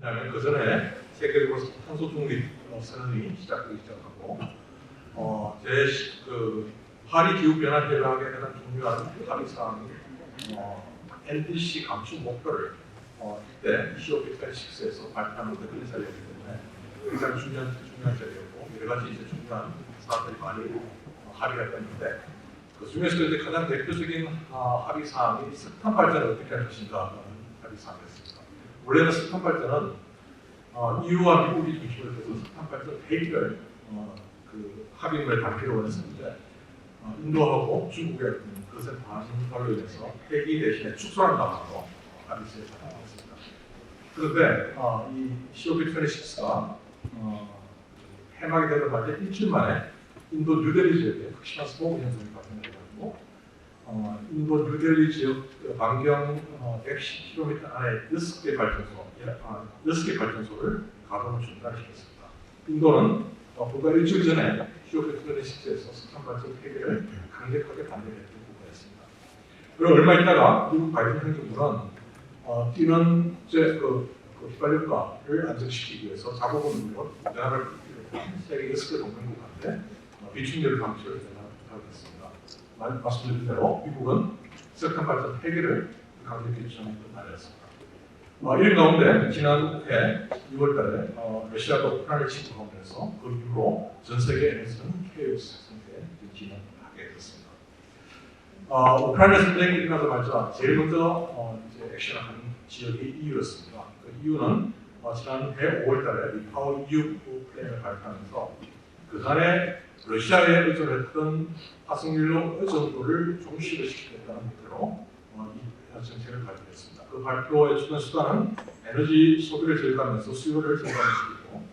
왜냐하면 그 전에 세계적으로 탄소 중립 선언이 시작되기 시작하고 파리 기후 변화 협약에 가장 중요한 합의 사항이 NDC 감축 목표를 이때 COP26에서 발표하는 데 그런 자리이기 때문에 굉장히 중요한 자리였고 여러 가지 이제 중요한 사항들이 많이 합의가 됐는데 그 중에서 이제 가장 대표적인 합의 사항이 석탄 발전을 어떻게 할 것인가라는 합의 사항이었습니다. 원래는 석탄 발전은 EU와 미국이 중심으로 해서 석탄 발전 폐기를 그 합의문을 발표를 원했었는데 인도하고 중국의 그것에 반발로 인해서 폐기 대신에 축소하는 방안으로 합의서에 반영했습니다. 그런데 이 COP26가 폐막이 되자마자 일주일 만에 인도 뉴델리 지역에 극심한 스모그 현상이 발생해가지고 인도 뉴델리 지역 반경 110km 안에 6개 발전소를 가동을 중단시켰습니다. 인도는 불과 일주일 전에 COP26에서 석탄 발전 폐기를 강력하게 반대했던 부분이었습니다. 그리고 얼마 있다가 미국 바이든 행정부는 뛰는 휘발유가를 안정시키기 위해서 자국은 물론 우리나라를 비롯한 세계 6개 동맹국한테 비축유를 방치를 부탁했습니다. 말씀드린 대로 미국은 석탄 발전 폐기를 강력히 주장했던 나라였습니다. 이런 가운데 지난해 6월달에 러시아가 우크라이나를 침공하면서 그 이후로 전 세계 에너지는 케이오스 상태에 진입하게 됐습니다. 우크라이나 전쟁이 일어나자마자 제일 먼저 이제 액션을 한 지역이 EU였습니다. 그 EU는 지난해 5월달에 리파워 EU 플랜을 발표하면서 그간에 러시아에 의존했던 화석연료 의존도를 종식을 시키겠다는 목표로 이 정책을 발표했습니다. 그 발표의 주된 수단은 에너지 소비를 절감하면서 수요를 증가시키고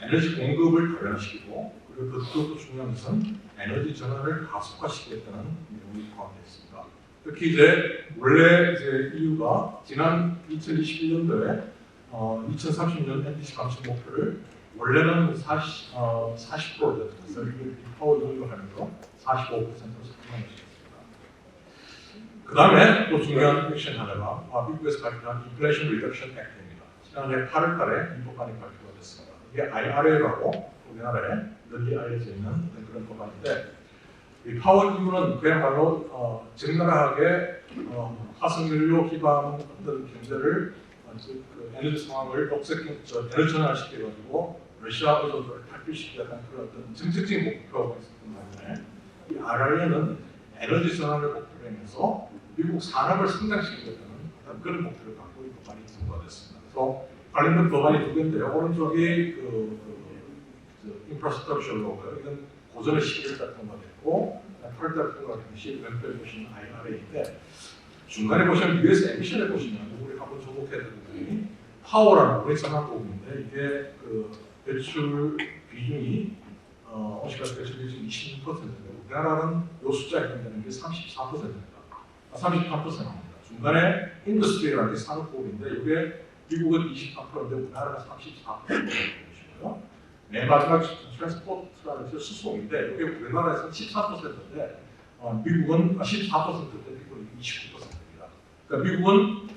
에너지 공급을 다변화시키고 그리고 그것도 중요한 것은 에너지 전환을 가속화시키겠다는 내용이 포함되어 있습니다. 특히 이제 원래 EU가 지난 2021년도에 2030년 NDC 감축 목표를 원래는 40%였어요. 리파워 용역을 하면서 45%로 상향시켰습니다. 그 다음에 또 중요한 액션 하나가 미국에서 발표한 인플레이션 리덕션 액트입니다. 지난해 8월달에 이 법안이 발표가 됐습니다. 이게 IRA라고 우리나라에 널리 알려져 있는 그런 법안인데 리파워 EU는 그야말로 적나라하게 화석연료 기반 어떤 경제를 그 에너지 상황을 에너지 전환시켜가지고 러시아 의존도를 탈피시키려는 그런 어떤 정책적인 목표가 있었던 반면에 이 IRA는 에너지 전환을 목표로 해서 미국 산업을 성장시키겠다는 그런 목표를 갖고 이 법안이 통과됐습니다. 그래서 관련된 법안이 두 개인데요. 오른쪽이 인프라스트럭처 로고요. 이건 고전의 11달 통과됐고 8달 통과된 시 왼편에 보시면 IRA인데 중간에 보시면 US 에미션에 보시면 우리 한번 주목해야 되는 부분이 파워라는 우리 산업 부분인데 이게 그 배출 비중이 온실가스 배출 비중이 26%인데 우리나라는 이 숫자에 해당되는 게 34%입니다. 33%입니다. 중간에 인더스트리라는 게 산업 부분인데 이게 미국은 23%인데 우리나라가 34%라는 것이고요. 맨 마지막 트랜스포트라는 게 수송인데 이게 우리나라에서는 14%인데 미국은 14%인데 미국은 29%입니다. 그러니까 미국은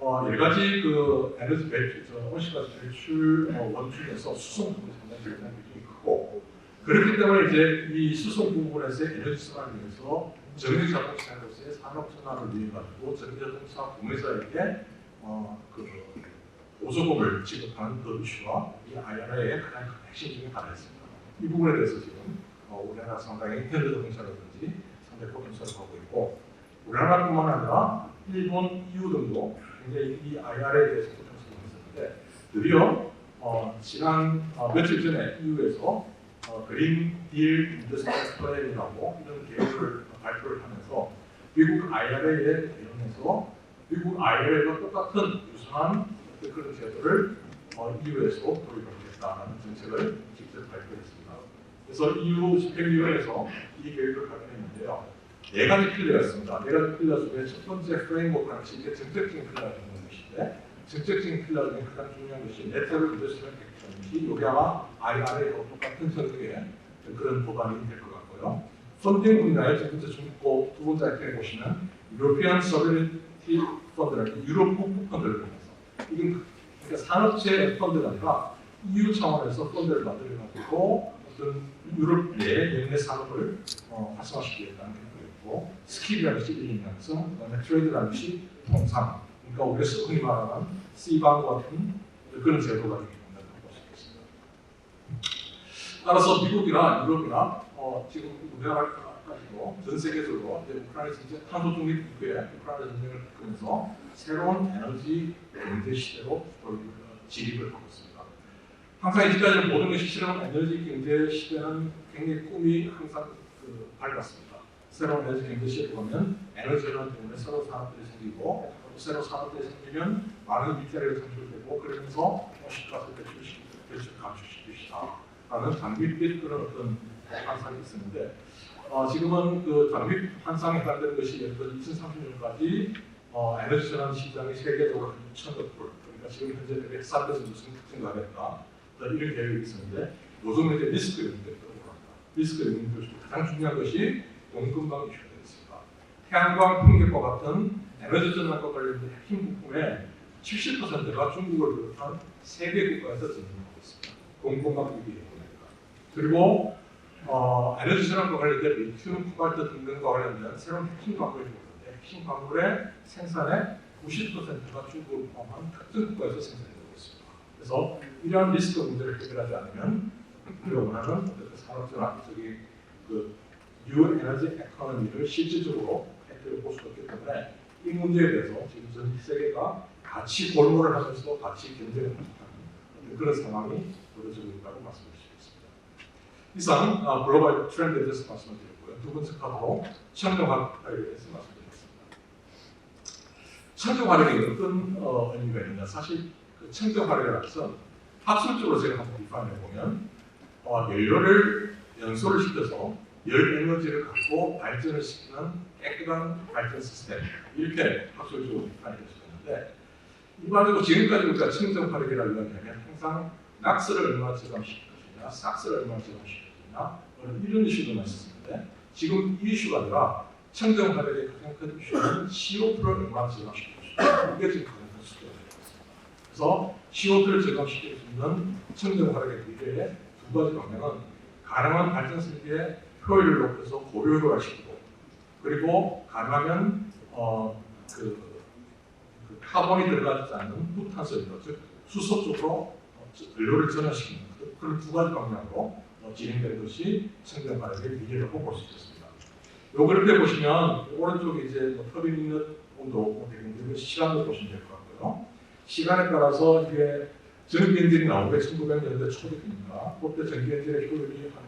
여러 가지 그 에너지 배출, 온실가스 배출 원중에서 수송 부분이 상당히 비중이 크고 그렇기 때문에 이제 이 수송 부분에서 에너지 전환을 위해서 전기자동차로서의 산업 전환을 위해 가지고 전기자동차 구매자에게 그 보조금을 지급하는 그 이슈와 이 IRA의 가장 핵심적인 하나였습니다. 이 부분에 대해서 지금 우리나라 상당히 현대자동차라든지 상당히 포텐셜을 하고 있고 우리나라뿐만 아니라 일본, EU 등도 굉장히 이 IRA에 대해서 포텐셜을 했었는데 드디어 지난 며칠 전에 EU에서 그린 딜 인더스트리얼 플랜이라고 이런 계획을 발표를 하면서 미국 IRA에 대응해서 미국 IRA와 똑같은 유사한 그런 제도를 EU에서 도입하겠다는 정책을 직접 발표했습니다. 그래서 EU 집행위원회에서 이 계획을 발표했는데요. 네 가지 필러가 있습니다. 네 가지 필러 중에 첫 번째 프레임워크 방식이 정책적인 필러가 있는 것인데 정책적인 필러 중에 가장 중요한 것이 네트워크 인더스트리얼 액션이 이게 아마 IRA와 똑같은 성격의 그런 법안이 될 것 같고요. 펀딩 분야에 첫 번째 중고 두 번째 아이템에 보시면 유로피안 서비리티 펀드라는 유럽 국부 펀드를 보면서 이건 그러니까 산업체 펀드가 아니라 EU 차원에서 펀드를 만들어가지고 어떤 유럽 내 영내 산업을 활성화시키겠다는 계획이고, 스킬이라는 것이 일인양성, 그다음에 트레이드라는 것이 통상, 그러니까 우리가 흔히 말하는 C방 같은 그런 제도가 있다고 볼 수 있겠습니다. 따라서 미국이나 유럽이나 지금 우리나라까지도 전 세계적으로 이제 우크라이나에서 이제 탄소 중립 이후에 우크라이나 전쟁을 겪으면서 새로운 에너지 경제 시대로 진입을 하고 있습니다. 항상 이제까지 모든 것이 새로운 에너지 경제 시대는 굉장히 꿈이 항상 밝았습니다. 새로운 에너지 경제 시대에 보면 에너지 전환 때문에 새로운 산업들이 생기고, 또 새로운 산업들이 생기면 많은 일자리가 창출되고, 그러면서 시가세 배출 감축시키시다 라는 장밋빛 그런 어떤 환상이 있었는데, 지금은 그 장밋 환상에 해당되는 것이 예를 들어 2030년까지 에너지 전환 시장이 세계적으로 한 6천억 불, 그러니까 지금 현재 104배 정도 증가하겠다, 이런 계획이 있었는데, 요즘은 이제 리스크 영역으로 합니다. 리스크 영역 중에 가장 중요한 것이 공급망 이슈가 되겠습니다. 태양광 풍력과 같은 에너지 전환과 관련된 핵심 부품의 70%가 중국을 비롯한 세계 국가에서 전쟁하고 있습니다. 공급망 위기 때문입니다. 그리고 에너지 전환과 관련된 리튬, 코발트 등등과 관련된 새로운 핵심 광물이 있는데, 핵심 광물의 생산의 90%가 중국을 포함한 특정 국가에서 생산되고 있습니다. 그래서 이러한 리스크 문제를 해결하지 않으면 우리가 원하는 산업 전환, 그 뉴 에너지 에코노미를 실질적으로 혜택을 볼 수가 없기 때문에 이 문제에 대해서 지금 전 세계가 같이 골몰을 하면서도 같이 경쟁을 하는 그런 상황이 벌어지고 있다고 말씀드릴 수 있습니다. 이상 글로벌 트렌드에 대해서 말씀을 드렸고요. 두 번째 카드로 청정화력에 대해서 말씀드리겠습니다. 청정화력이 어떤 의미가 있느냐? 사실 그 청정화력이라는 것은 학술적으로 제가 한번 비판해 보면 연료를 연소를 시켜서 열 에너지를 갖고 발전을 시키는 깨끗한 발전 시스템, 이렇게 학술적으로 비판이 될 수 있는데, 일반적으로 지금까지 우리가 청정화력이라고 이야기하면 항상 낙스를 얼마나 저감시킬 것이냐, 싹스를 얼마나 저감시킬 것이냐, 이런 이슈들만 있었는데, 지금 이 이슈가 아니라 청정화력의 가장 큰 이슈는 CO2를 얼마나 저감시킬 것이냐, 이게 지금 가장 큰 숙제가 되고 있습니다. 그래서 CO2를 저감시킬 수 있는 청정화력의 미래의 두 가지 방향은 가능한 발전 설비의 효율을 높여서 고효율화시키고, 그리고 가능하면 그 카본이 들어가지 않는 무탄소 연료, 즉 수소 쪽으로 연료를 전환시키는 그런 두 가지 방향으로 진행되는 것이 청정화력의 미래라고 볼 수 있겠습니다. 요 그래프에 보시면 오른쪽에 이제 터빈 있는 온도 되겠는데 시간을 보시면 될 것 같고요. 시간에 따라서 이게 전기 엔진이 나온 게 1900년대 초기입니다. 그때 전기 엔진의 효율이 한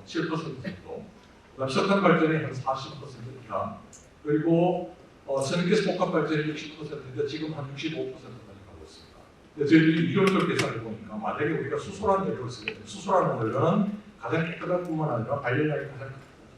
7% 정도, 그다음 석탄 발전이 한 40% 이상, 그리고 전기가스 복합 발전이 60%인데 지금 한 65%까지 가고 있습니다. 근데 저희들이 이론적으로 계산해 보니까 만약에 우리가 수소라는 연료를 쓰게 되면, 수소라는 연료는 가장 깨끗한 뿐만 아니라 발열량이 가장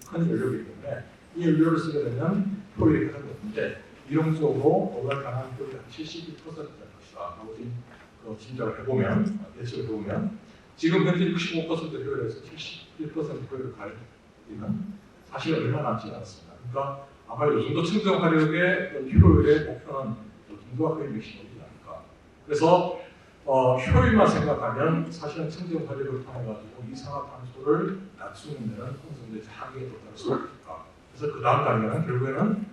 큰 연료이기 때문에 이 연료를 쓰게 되면 효율이 가장 높은데, 이론적으로 도달 가능한 효율이 한 71%될 것이다 라고 짐작을 해보면, 예측을 해보면 지금 현재 65% 효율에서 71% 효율을 가리는 사실 얼마 남지 않았습니다. 그러니까 아마 이 정도 청정화력의 효율의 목표는 인도가 거의 맥시멈이지 않을까. 그래서 효율만 생각하면 사실은 청정화력을 통해 가지고 이산화탄소를 낮추는 데는 어느 정도의 한계에 도달할 수 있다. 그래서 그 다음 단계는 결국에는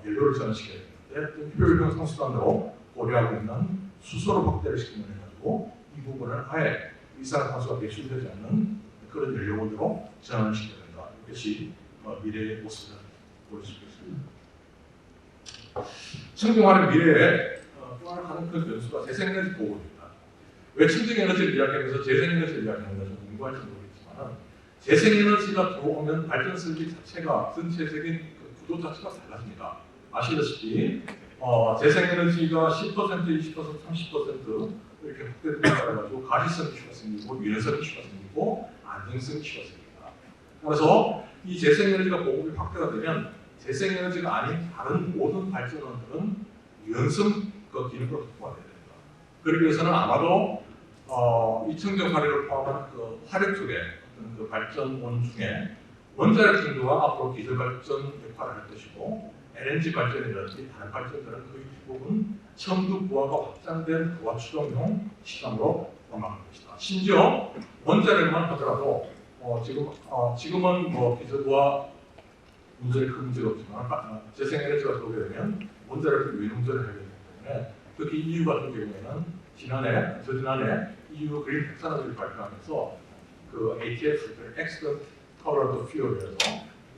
연료를 전환시켜야 되는데, 효율형 상수단으로 고려하고 있는 수소로 확대를 시키는 데 가지고 이 부분을 아예 이산화탄소가 배출되지 않는 그런 연료원으로 전환시켜야 된다. 이것이 미래의 모습을 보일 수 있습니다. 청정화력 미래에 또 하나 가장 큰 변수가 재생에너지 보급입니다. 왜 청정에너지를 이야기하면서 재생에너지를 이야기하는가 좀 궁금할지 모르겠지만, 재생에너지가 들어오면 발전 설비 자체가 전체적인 구도 자체가 달라집니다. 아시다시피 재생에너지가 10%, 20%, 30% 이렇게 확대되는 따라가지고 가시성 이슈가 생기고 유연성 이슈가 생기고 안정성 이슈가 생깁니다. 그래서 이 재생에너지가 보급이 확대가 되면 재생에너지가 아닌 다른 모든 발전원들은 유연성 기능을 확보해야 됩니다. 그러기 위해서는 아마도 이 청정화력을 포함한 그 화력 쪽에 어떤 그 발전원 중에 원자력 전도가 앞으로 기술 발전 역할을 할 것이고, LNG 발전이라든지 다른 발전들은 거의 대부분 첨두 부하가 확장된 부하 추정용 시장으로 넘어간 것이다. 심지어 원자력만 하더라도 지금은 뭐 비저부하 문제에 큰 문제가 없지만 재생에너지가 들어오게 되면 원자력을 위험전을 하게 되기 때문에 특히 EU 같은 경우에는 저지난해 EU 그린 핵산업을 발표하면서 그 ATF, Accident Tolerant Fuel에서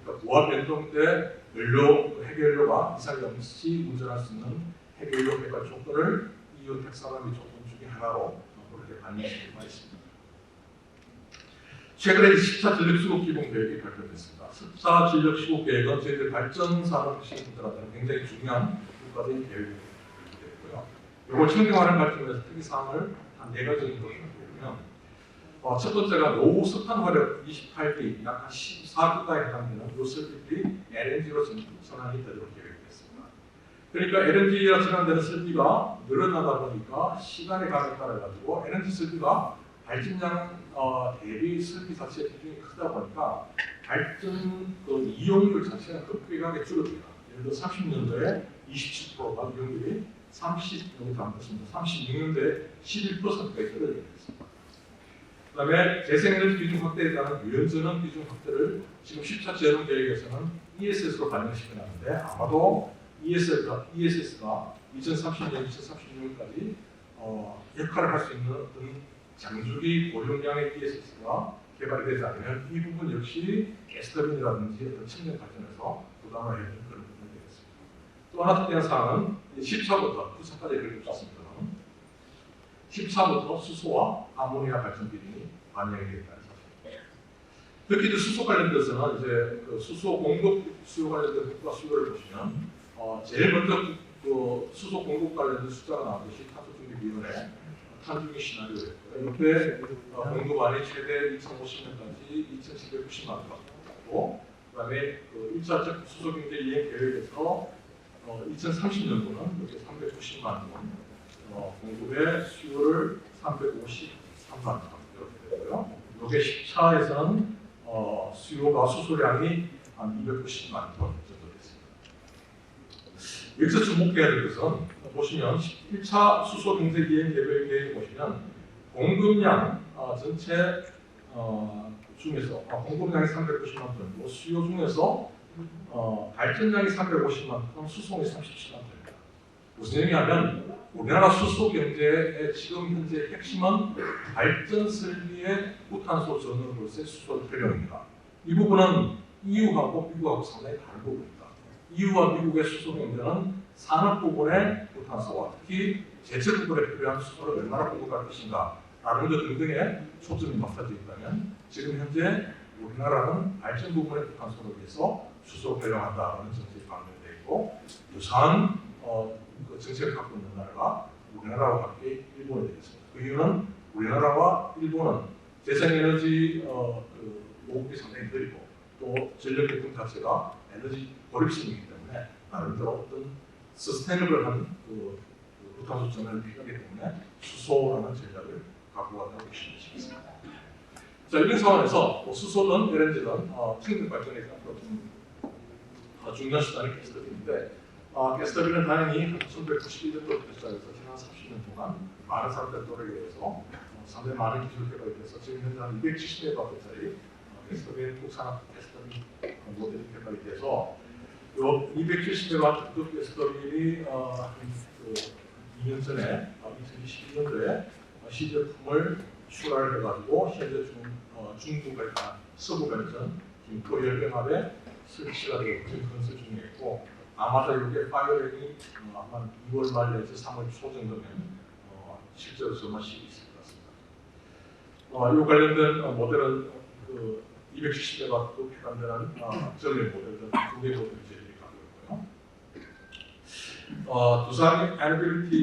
그러니까 부하 변동 때 핵연료가 이상이 없이 운전할 수 있는 핵연료 개발 조건을 EU 핵산업의 조건 중에 하나로 그렇게 반영시킨 바 있습니다. 최근에 14 전력수급 기본 계획이 발표됐습니다. 14 전력 수급 계획은 저희들 발전 산업 시민들한테는 굉장히 중요한 국가적인 계획이 되고요. 이걸 청정하는 발전에서 특이 사항을 한 4가지 정도 보면 첫 번째가 노후 석탄 화력 28기 약 한 14국가에 해당되는 요 설비들이 LNG로 전환이 되도록 계획됐습니다. 그러니까 LNG가 전환되는 설비가 늘어나다 보니까 시간의 감에 따라 가지고 LNG 설비가 발전량 대비 설비 자체의 비중이 크다 보니까 발전 이용률 자체가 급격하게 줄어듭니다. 예를 들어 30년도에 27%가 이용률이 36년도에 11%까지 떨어졌습니다. 그다음에 재생에너지 비중 확대에 따른 유연전원 비중 확대를 지금 14 재원 계획에서는 ESS로 반영시켜놨는데 아마도 ESS가 2030년, 2036년까지 역할을 할 수 있는 어떤 장주기 고용량의 ESS가 개발이 되지 않으면 이 부분 역시 가스터빈이라든지 어떤 측면 발전에서 부담을 해야 되는 그런 부분이 되겠습니다. 또 하나 특이한 사항은 14부터 9차까지 그려주셨습니다. 14부터 수소와 아모니아 발전 비중이 반영이 되었다는 사실입니다. 특히 이제 수소 관련돼서는 이제 그 수소 공급 수요 관련된 국가 수요를 보시면 제일 먼저 그 수소 공급 관련된 숫자가 나오듯이 탄소중립위원회 탄중립 시나리오였고요. 이때 공급안이 최대 2050년까지 2,790만 톤이고, 그다음에 그 1차 수소 경제 이행 계획에서 2030년도는 이렇게 390만 톤. 공급의 수요를 353만 톤 이렇게 되고요. 이게 10차에서는 수요가 수소량이 한 290만 톤 정도 됐습니다. 여기서 주목해야 될 것은 보시면 1차 수소 경제 이행 계획에 보시면 공급량 전체 중에서 공급량이 390만 톤이고 수요 중에서 발전량이 350만 톤, 수송이 37만 톤입니다. 무슨 얘기냐면 우리나라 수소 경제의 지금 현재 핵심은 발전 설비의 무탄소 전원으로서의 수소 활용입니다. 이 부분은 EU하고 미국하고 상당히 다른 부분입니다. EU와 미국의 수소 경제는 산업 부분의 무탄소와 특히 제철 부분에 필요한 수소를 얼마나 공급할 것인가 라는 것 등등에 초점이 맞춰져 있다면 지금 현재 우리나라는 발전 부분의 무탄소를 위해서 수소를 활용한다는 정책이 방영되어 있고 유사한 그 정책을 갖고 있는 나라가 우리나라와 함께 일본이 되겠습니다. 그 이유는 우리나라와 일본은 재생에너지 보급이 상당히 느리고 또 전력 계통 자체가 에너지 고립성이기 때문에 나름대로 어떤 서스테이너블한 그 무탄소 전환이 필요하기 때문에 수소라는 전략을 갖고 왔다고 보시면 되시겠습니다. 자, 이런 상황에서 수소든 LNG든 충전 발전에 앞으로 좀 중요한 수단이 가스터빈인데 가스터빈은 당연히 1991년도부터 시작해서 지난 30년 동안 많은 사람들의 노력에 의해서 상당히 많은 기술 개발이 돼서 지금 현재 한 270메가와트짜리 가스터빈 국산 가스터빈 모델이 개발이 돼서 요 270메가와트 가스터빈이 2년 전에 2022년도에 시제품을 출하를 해가지고 현재 중국의 서부 발전 김포 열병합에 설치가 되고 지금 건설 중에 있고 아마도 이게 파이어링이 아마 2월 말 내지 3월 초 정도면 실제로 점화식이 있을 것 같습니다. 이 관련된 모델은 그 270메가와트 해당되는 전력 모델들 두 개 모델을 저희들이 갖고 있고요. 두산 에너빌리티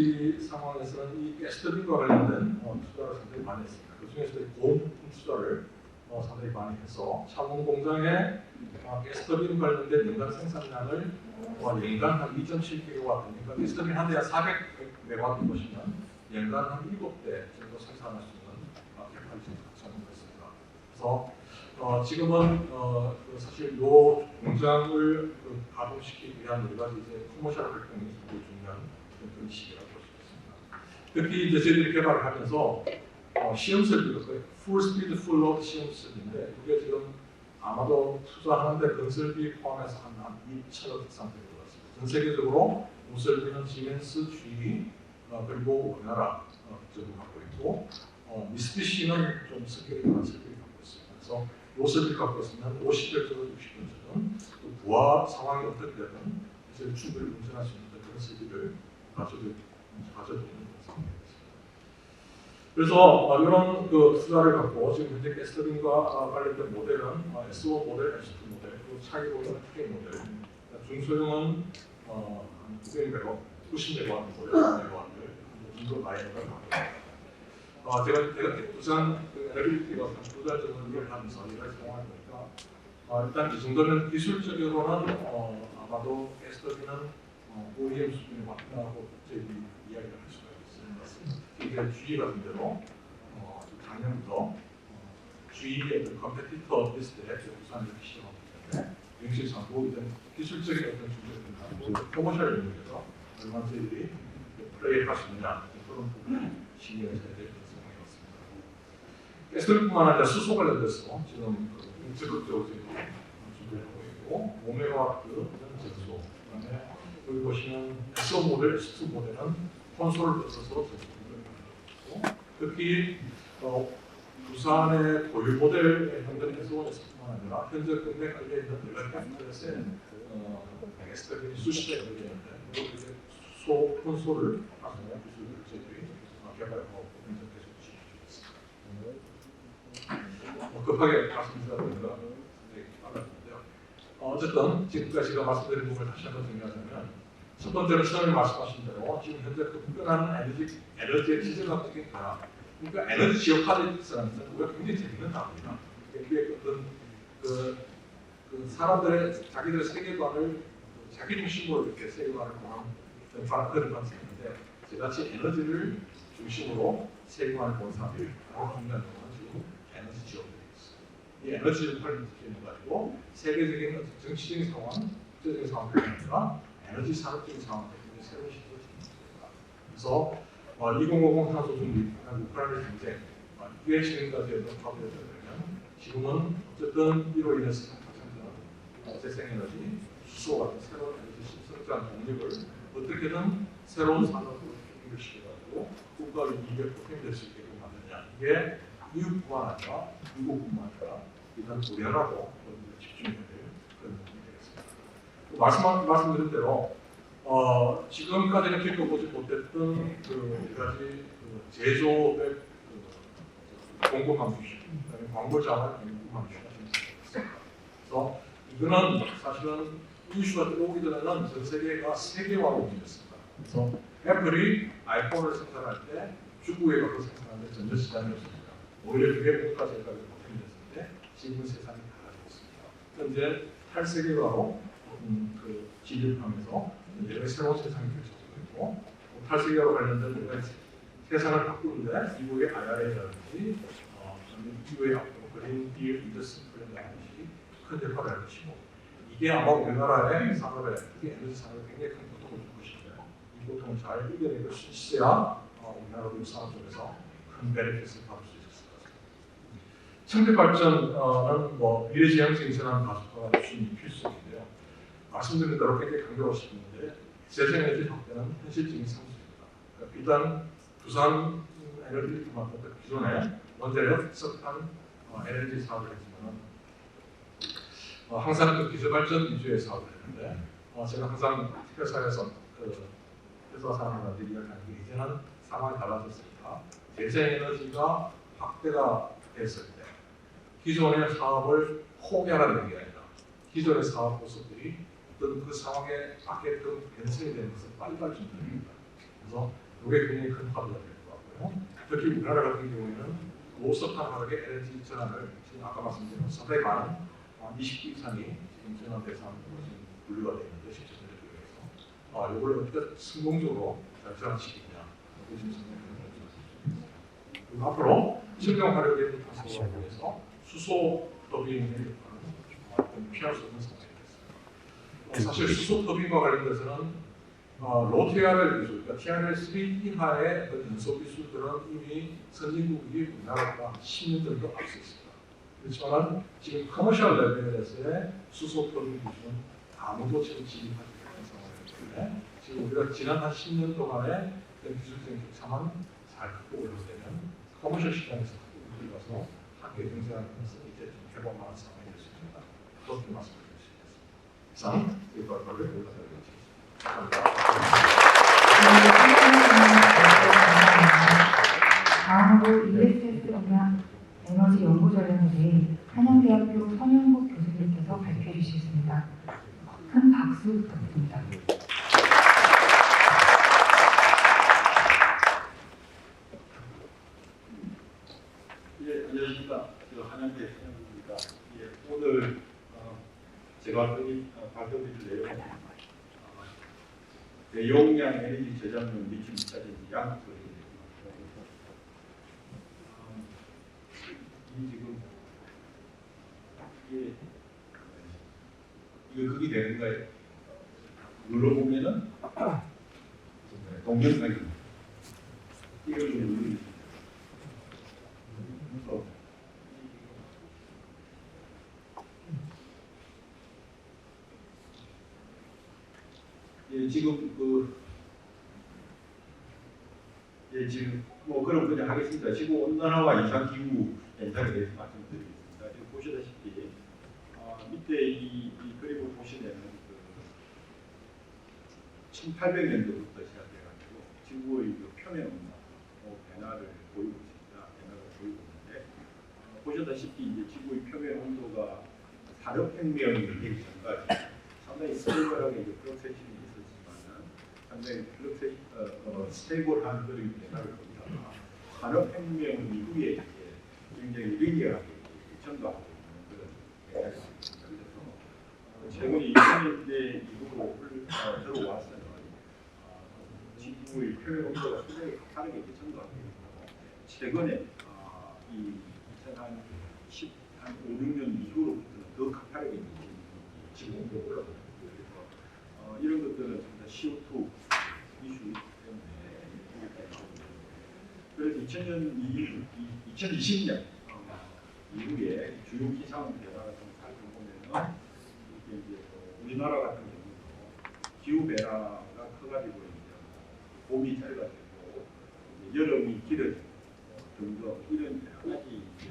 상황에서는 이 가스터빈과 관련된 투자를 상당히 많이 했습니다. 그 중에서도 고부품 투자를 상당히 많이 해서 차원 공장에 가스터빈 관련된 연간 생산량을 연간 한 2.7GW, 그러니까 가스터빈 한 대에 400메가와트 보시면 연간 한 7대 정도 생산할 수 있는 캐파시티를 갖춰놓은 것입니다. 그래서 지금은 사실 이 공장을 가동시키기 위한 여러 가지 이제 커머셜 활동이 굉장히 중요한 그런 시기라고 특히 이제 저희들이 개발을 하면서 시험 설비가 거의 풀 스피드 풀 로드 시험 설비인데 그게 지금 아마도 투자하는데 건설비 포함해서 한 2천억 이상 될 것 같습니다. 전 세계적으로 건설비는 시멘스, GE 그리고 우리나라 쪽을 갖고 있고 미쓰비시는 좀 성격이 강한 설비를 갖고 있습니다. 그래서 이 설비를 갖고 있으면 50년, 60년 전은 또 부하 상황이 어떻게 되든 그래서 충분히 운전할 수 있는 그런 설비를 가져도 있는 그런 상황입니다. 그래서 이런 그 투자를 갖고 지금 현재 가스터빈과 관련된 모델은 S1 모델, S2 모델, 그리고 차기로는 K 모델, 중소형은 한 900메가, 90메가 모델, 100메가를 정도 라인을 갖고 제가 부산 에너비티가 두 달 정도 일을 하면서 일을 경험해 보니까 일단 이 정도면 기술적으로는 아마도 가스터빈은 OEM 수준에 맞다고 저희들이 이야기를 할 수가 있을 것 같습니다. 이게 GE 같은 데로 작년부터 GE의 컴페티터 리스트에 부산을 시작하기 때문에 영실상고 이런 기술적인 어떤 준비를 프로모션을 이용해서 얼마나 저희들이 플레이를 할 수 있느냐 그런 부분이 신경을 써야 될 생각이 같습니다. 가스뿐만 아니라 수소 관련돼서 지금 적극적으로 준비를 하고 있고 5메가와트 전소 그다음에 여기 보시면 S1 모델, S2 모델은 콘솔을 써서 특히 부산의 고유 모델의 형태는 S1에서뿐만 아니라 현재 국내 깔려 있는 여러 캠퍼스에 가스터빈이 수십 대 걸려 있는데 수소 콘솔을 활용한 기술을 저희들이 개발하고 현재 계속 진행 중입니다. 급하게 말씀드리다 보니까 빨랐는데요. 어쨌든 지금까지 제가 말씀드린 부분을 다시 한번 정리하자면 첫 번째는 처음에 말씀하신 대로 지금 현재 급변하는 에너지의 지정학적인 변화, 그러니까 에너지 지역화라는 것은 우리가 굉장히 재밌는 단어입니다. 이게 어떤 그 사람들의 자기들의 세계관을 자기 중심으로 이렇게 세계관을 보는 그런 관점인데 저같이 에너지를 중심으로 세계관을 보는 사람들이 가장 중요한 건 지금 에너지 지역들이 있어요. 이 에너지 역할을 가지고 세계적인 정치적인 상황, 국제적인 상황이 아니라 에너지 산업적인 상황이 새로운 시대가 진행됩니다. 그래서 2050 탄소 중립, 우크라이나 전쟁 이게 지금까지 파괴되면 지금은 어쨌든 이로 인해서 생성되는 재생에너지, 수소 같은 새로운 에너지 신성장 동력을 어떻게든 새로운 산업으로 연결시켜가지고 국가의 이익에 보탬될 수 있게끔 만드냐 이게 미국뿐만 아니라 미국뿐만 아니라 일단 우리나라도 집중해야 될 그런 부분이 되겠습니다. 말씀드린 대로 지금까지는 겪어보지 못했던 그 가지 제조업의 공급망 이슈, 그다음에 광고 자원 공급망 이슈가 생겼습니다. 그래서 이거는 사실은 이슈가 들어오기 전에는 전 세계가 세계화로 움직였습니다. 그래서 애플이 아이폰을 생산할 때 중국에 가서 생산하는데 전자시장이었습니다. 오히려 그게 국가 제작에 보탬이 됐는데 지금은 세상이 달라지고 있습니다. 현재 탈세계화로 진입하면서 여러 새로운 세상이 펼쳐지고 있고 탈세계화로 관련된 여러 세상을 바꾸는데 미국의 IRA라든지 미국의 앞으로 그린 딜 인더스트리 플랜이라든지 큰 역할을 할 것이고 이게 아마 우리나라의 산업에 특히 에너지 산업에 굉장히 큰 고통을 줄 것인데 이 고통을 잘 이겨내고 있어야 우리나라도 산업 쪽에서 큰 베네핏을 받을 수 있을 것 같습니다. 청력 발전은 미래지향적인 전환 가속화가 수준이 필수인데요. 말씀드린 대로 굉장히 강조하고 싶은데 재생에너지 확대는 현실적인 상수입니다. 그러니까 비단 부산 에너지만 기존에 원자력, 석탄, 에너지 사업을 했지만 항상 그 기술발전 위주의 사업을 했는데 제가 항상 회사에서 회사 사람들한테 이야기하는 게 이제는 상황이 달라졌으니까 재생에너지가 확대가 됐을 때 기존의 사업을 포기하라는 게 아니라 기존의 사업 모습들이 어떤 그 상황에 맞게끔 변성이 되는 것을 빨리빨리 준비합니다. 그래서 이게 굉장히 큰 파도가 될 것 같고요. 특히 우리나라 같은 경우에는 고석탄 화력의 에너지 전환을 지금 아까 말씀드린 400만 20기 이상이 지금 전환 대상으로 지금 분류가 되어 있는데 실제 전력에서 이걸 어떻게 성공적으로 잘 전환시키냐 보시는 생각을 앞으로 청정 화력의 탄소를 위해서 수소 더빙의 역할은 피할 수 없는 상황이 됐습니다. 사실 수소 더빙과 관련돼서는 로 TRL 기술, 그러니까 TRL3 이하의 어떤 연소 기술들은 이미 선진국이 우리나라보다 10년 정도 앞서 있습니다. 그렇지만 지금 커머셜 레벨에서의 수소 표준 기술은 아무도 지금 진입하지 못한 상황이기 때문에 지금 우리가 지난 한 10년 동안의 기술적인 격차만 잘 극복을 하면 커머셜 시장에서 들어가서 한계 경쟁하면서 이제 좀 개방하는 상황이 될 수 있습니다. 그렇게 말씀드릴 수 있겠습니다. 이상 이거를 올라가겠습니다. 다음으로 ESS 분야 에너지 연구 전략에 대해 한양대학교 성현국 교수님께서 발표해 주시겠습니다. 큰 박수 부탁드립니다. 예, 안녕하십니까. 한양대 성현국입니다. 예, 오늘 제가 발표드릴 내용은 대용량 에너지 저장용 리튬 차전지 양극소리. 이 지금 이게 그게 되는 거예요. 눌러보면은 동영상이 이걸 좀 누르겠습니다. 예, 지금 지금 뭐 그럼 그냥 하겠습니다. 지구 온난화와 이상 기후 현상에 대해서 말씀드리겠습니다. 지금 보시다시피 밑에 이 그림을 보시면은 1800년도부터 시작해가지고 지구의 표면 온도 변화를 보이고 있습니다. 변화를 보이고 있는데 보시다시피 이제 지구의 표면 온도가 산업혁명이 되기 전까지 상당히 스테이블하게 프로세싱이 있었지만은 상당히 스테이블한 그런 변화를 보이다가 산업혁명 이후에 이제 굉장히 리니어하게 전도하고 있는 그런 변화가 있습니다. 그래서 최근에 2000년대 이후로 들어와서는 지구의 표면 온도가 굉장히 가파르게 전도하고 있고 최근에 이 2010, 한 5, 6년 이후로부터는 더 가파르게 지구 온도가 올라가고 있고 그래서 이런 것들은 전부 다 CO2 이슈 때문에 이렇게 나오고 그래서 2020년 이후에 주요 기상 변화를 좀 살펴보면은 이게 이제 우리나라 같은 경우도 기후 변화가 커가지고 이제 봄이 짧아지고 여름이 길어지고 등등 이런 여러 가지 이제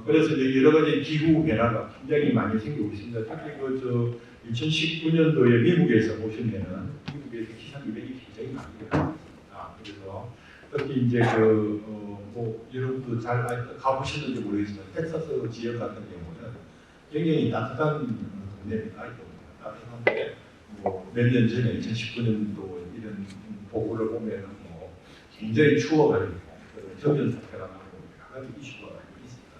그래서 이제 여러 가지 기후 변화가 굉장히 많이 생기고 있습니다. 특히 2019년도에 미국에서 보시면은 미국에서 기상 이벤트가 굉장히 많이 일어났습니다. 그래서 특히 이제 뭐 여러분도 잘 가보셨는지 모르겠지만 텍사스 지역 같은 경우는 굉장히 따뜻한 동네입니다. 따뜻한데 뭐 몇 년 전에 2019년도 이런 보고를 보면은 뭐 굉장히 추워가지고 저변 사태가 나고 여러 가지 이슈가 있습니다.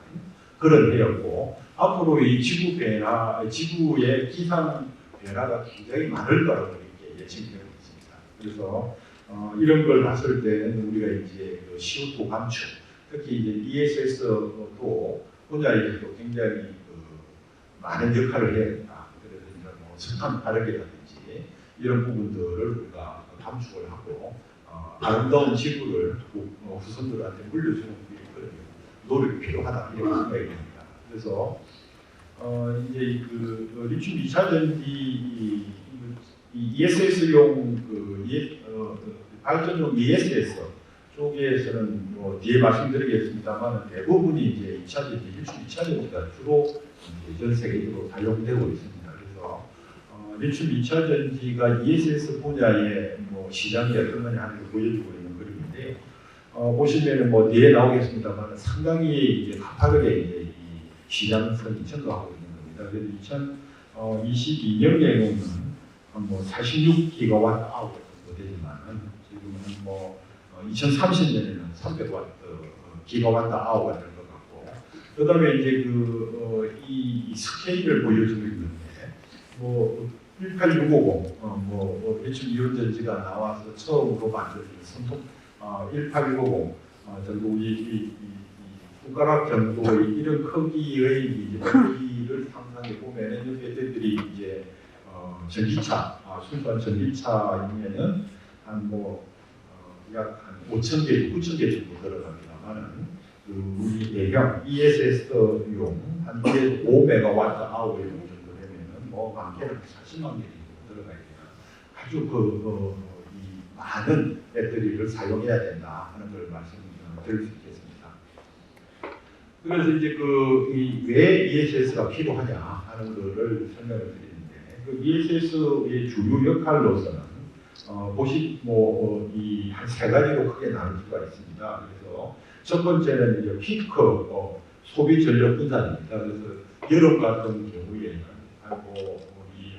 그런 해였고 앞으로 이 지구 변화, 지구의 기상 변화가 굉장히 많을 거라고 이렇게 예측되고 있습니다. 그래서 이런 걸 봤을 때는 우리가 이제 그 CO2 감축, 특히 이제 ESS도 분야에서도 굉장히 많은 역할을 해야 된다. 그래서 이제 뭐 석탄 발열이라든지 이런 부분들을 우리가 감축을 하고 아름다운 지구를 후손들한테 물려주는 그런 노력이 필요하다 이렇게 생각이 됩니다. 그래서 이제 그 리튬 2차 전지 ESS용 발전용 ESS 쪽에서는 뭐 뒤에 말씀드리겠습니다만 대부분이 이제 2차 전지, 리튬 2차 전지가 주로 이제 전 세계적으로 사용되고 있습니다. 그래서 리튬 2차 전지가 ESS 분야의 뭐 시장이 어떤 거냐 하는 걸 보여주고 있는 그림인데 보시면은 뭐 뒤에 나오겠습니다만 상당히 이제 가파르게 이제 이 시장성이 전도하고 있는 겁니다. 그래서 2022년에는 뭐 46기가와트 아워 정도 되지만은 지금은 뭐 2030년에는 300와트 기가와트 아워가 될 것 같고 그다음에 이제 이 스케일을 보여주고 있는데 뭐 18650 리튬 이온 전지가 나와서 처음으로 만들어진 선통 18650 전부 이 손가락 정도의 이런 크기의 이제 배터리를 상상해 보면은 이 배터리들이 이제 전기차, 순수한 전기차이면은 약 한 5,000개, 9,000개 정도 들어갑니다만은 우리 대형 ESS용 한 5메가와트 정도 되면은 많게는 40만 개 정도 들어가야 돼요. 아주 이 많은 배터리를 사용해야 된다 하는 걸 말씀드릴 수 있겠습니다. 그래서 이제 왜 ESS가 필요하냐 하는 것을 설명을 드리는데 그 ESS의 주요 역할로서는 한 세 가지로 크게 나눌 수가 있습니다. 그래서 첫 번째는 이제 피크 소비 전력 분산입니다. 그래서 여름 같은 경우에는 이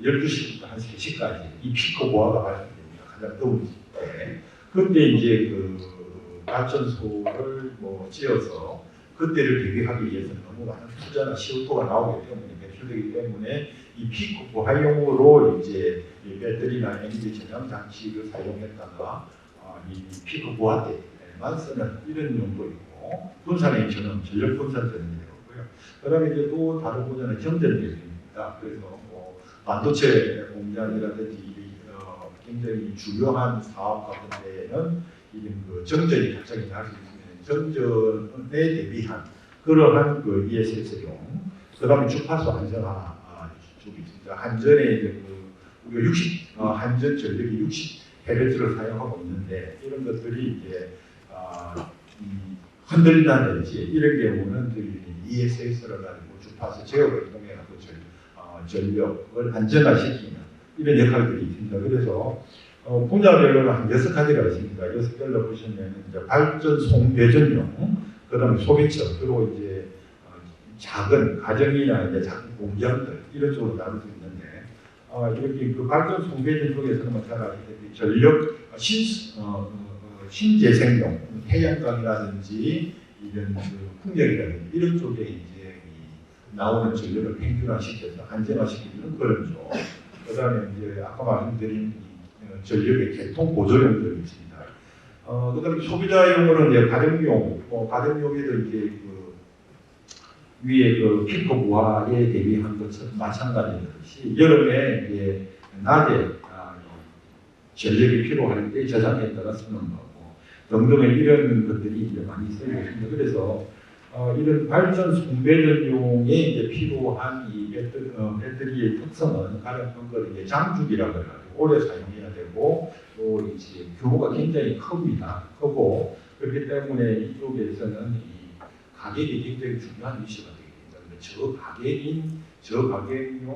12시부터 한 3시까지 이 피크 보아가 발생됩니다. 가장 더운 때. 그때 이제 발전소를 지어서 그때를 대비하기 위해서는 너무 많은 투자나 CO2가 나오기 때문에 배출되기 때문에 이 피크 보하용으로 이제 이 배터리나 에너지 저장 장치를 사용했다가 이 피크 보하 때만 쓰는 이런 용도 있고 분산 엔진은 전력 분산 쓰는 용도고요. 그다음에 이제 또 다른 분야는 정전 배터리입니다. 그래서 반도체 공장이라든지 굉장히 중요한 사업 같은 데에는 이런 정전이 갑자기 날 수 있으면 정전에 대비한 그러한 ESS용. 그다음에 주파수 안정화 쪽이 있습니다. 한전에 이제 우리가 한전 전력이 60Hz를 사용하고 있는데 이런 것들이 이제 흔들린다든지 이런 경우는 ESS를 가지고 주파수 제어를 통해 갖고 전력을 안정화시키는 이런 역할들이 있습니다. 그래서 분야별로는 한 6가지가 있습니다. 6개를 보시면 이제 발전 송배전용, 그다음에 소비처, 그리고 이제 작은 가정이나 이제 작은 공장들 이런 쪽으로 나눌 수 있는데 이렇게 발전 송배전 쪽에서는 잘 아시다시피 전력 신재생용, 태양광이라든지 이런 풍력이라든지 이런 쪽에 이제 나오는 전력을 평균화시켜서 안정화시키는 그런 쪽. 그다음에 이제 아까 말씀드린 전력의 개통 보조용들이 있습니다. 그다음에 소비자용으로는 이제 가정용, 가정용에도 이제 위에 피크 부하에 대비한 것처럼 마찬가지듯이 여름에 이제 낮에 전력이 필요할 때 저장했다가 쓰는 거고 등등의 이런 것들이 이제 많이 쓰이고 있습니다. 그래서 이런 발전 송배전용에 이제 필요한 이 배터리의 특성은 가장 큰 걸 이제 장주기라고 해가지고 오래 사용해야 되고 또 이제 규모가 굉장히 크고 그렇기 때문에 이쪽에서는 이 가격이 굉장히 중요한 이슈가 되기 때문에 저가격용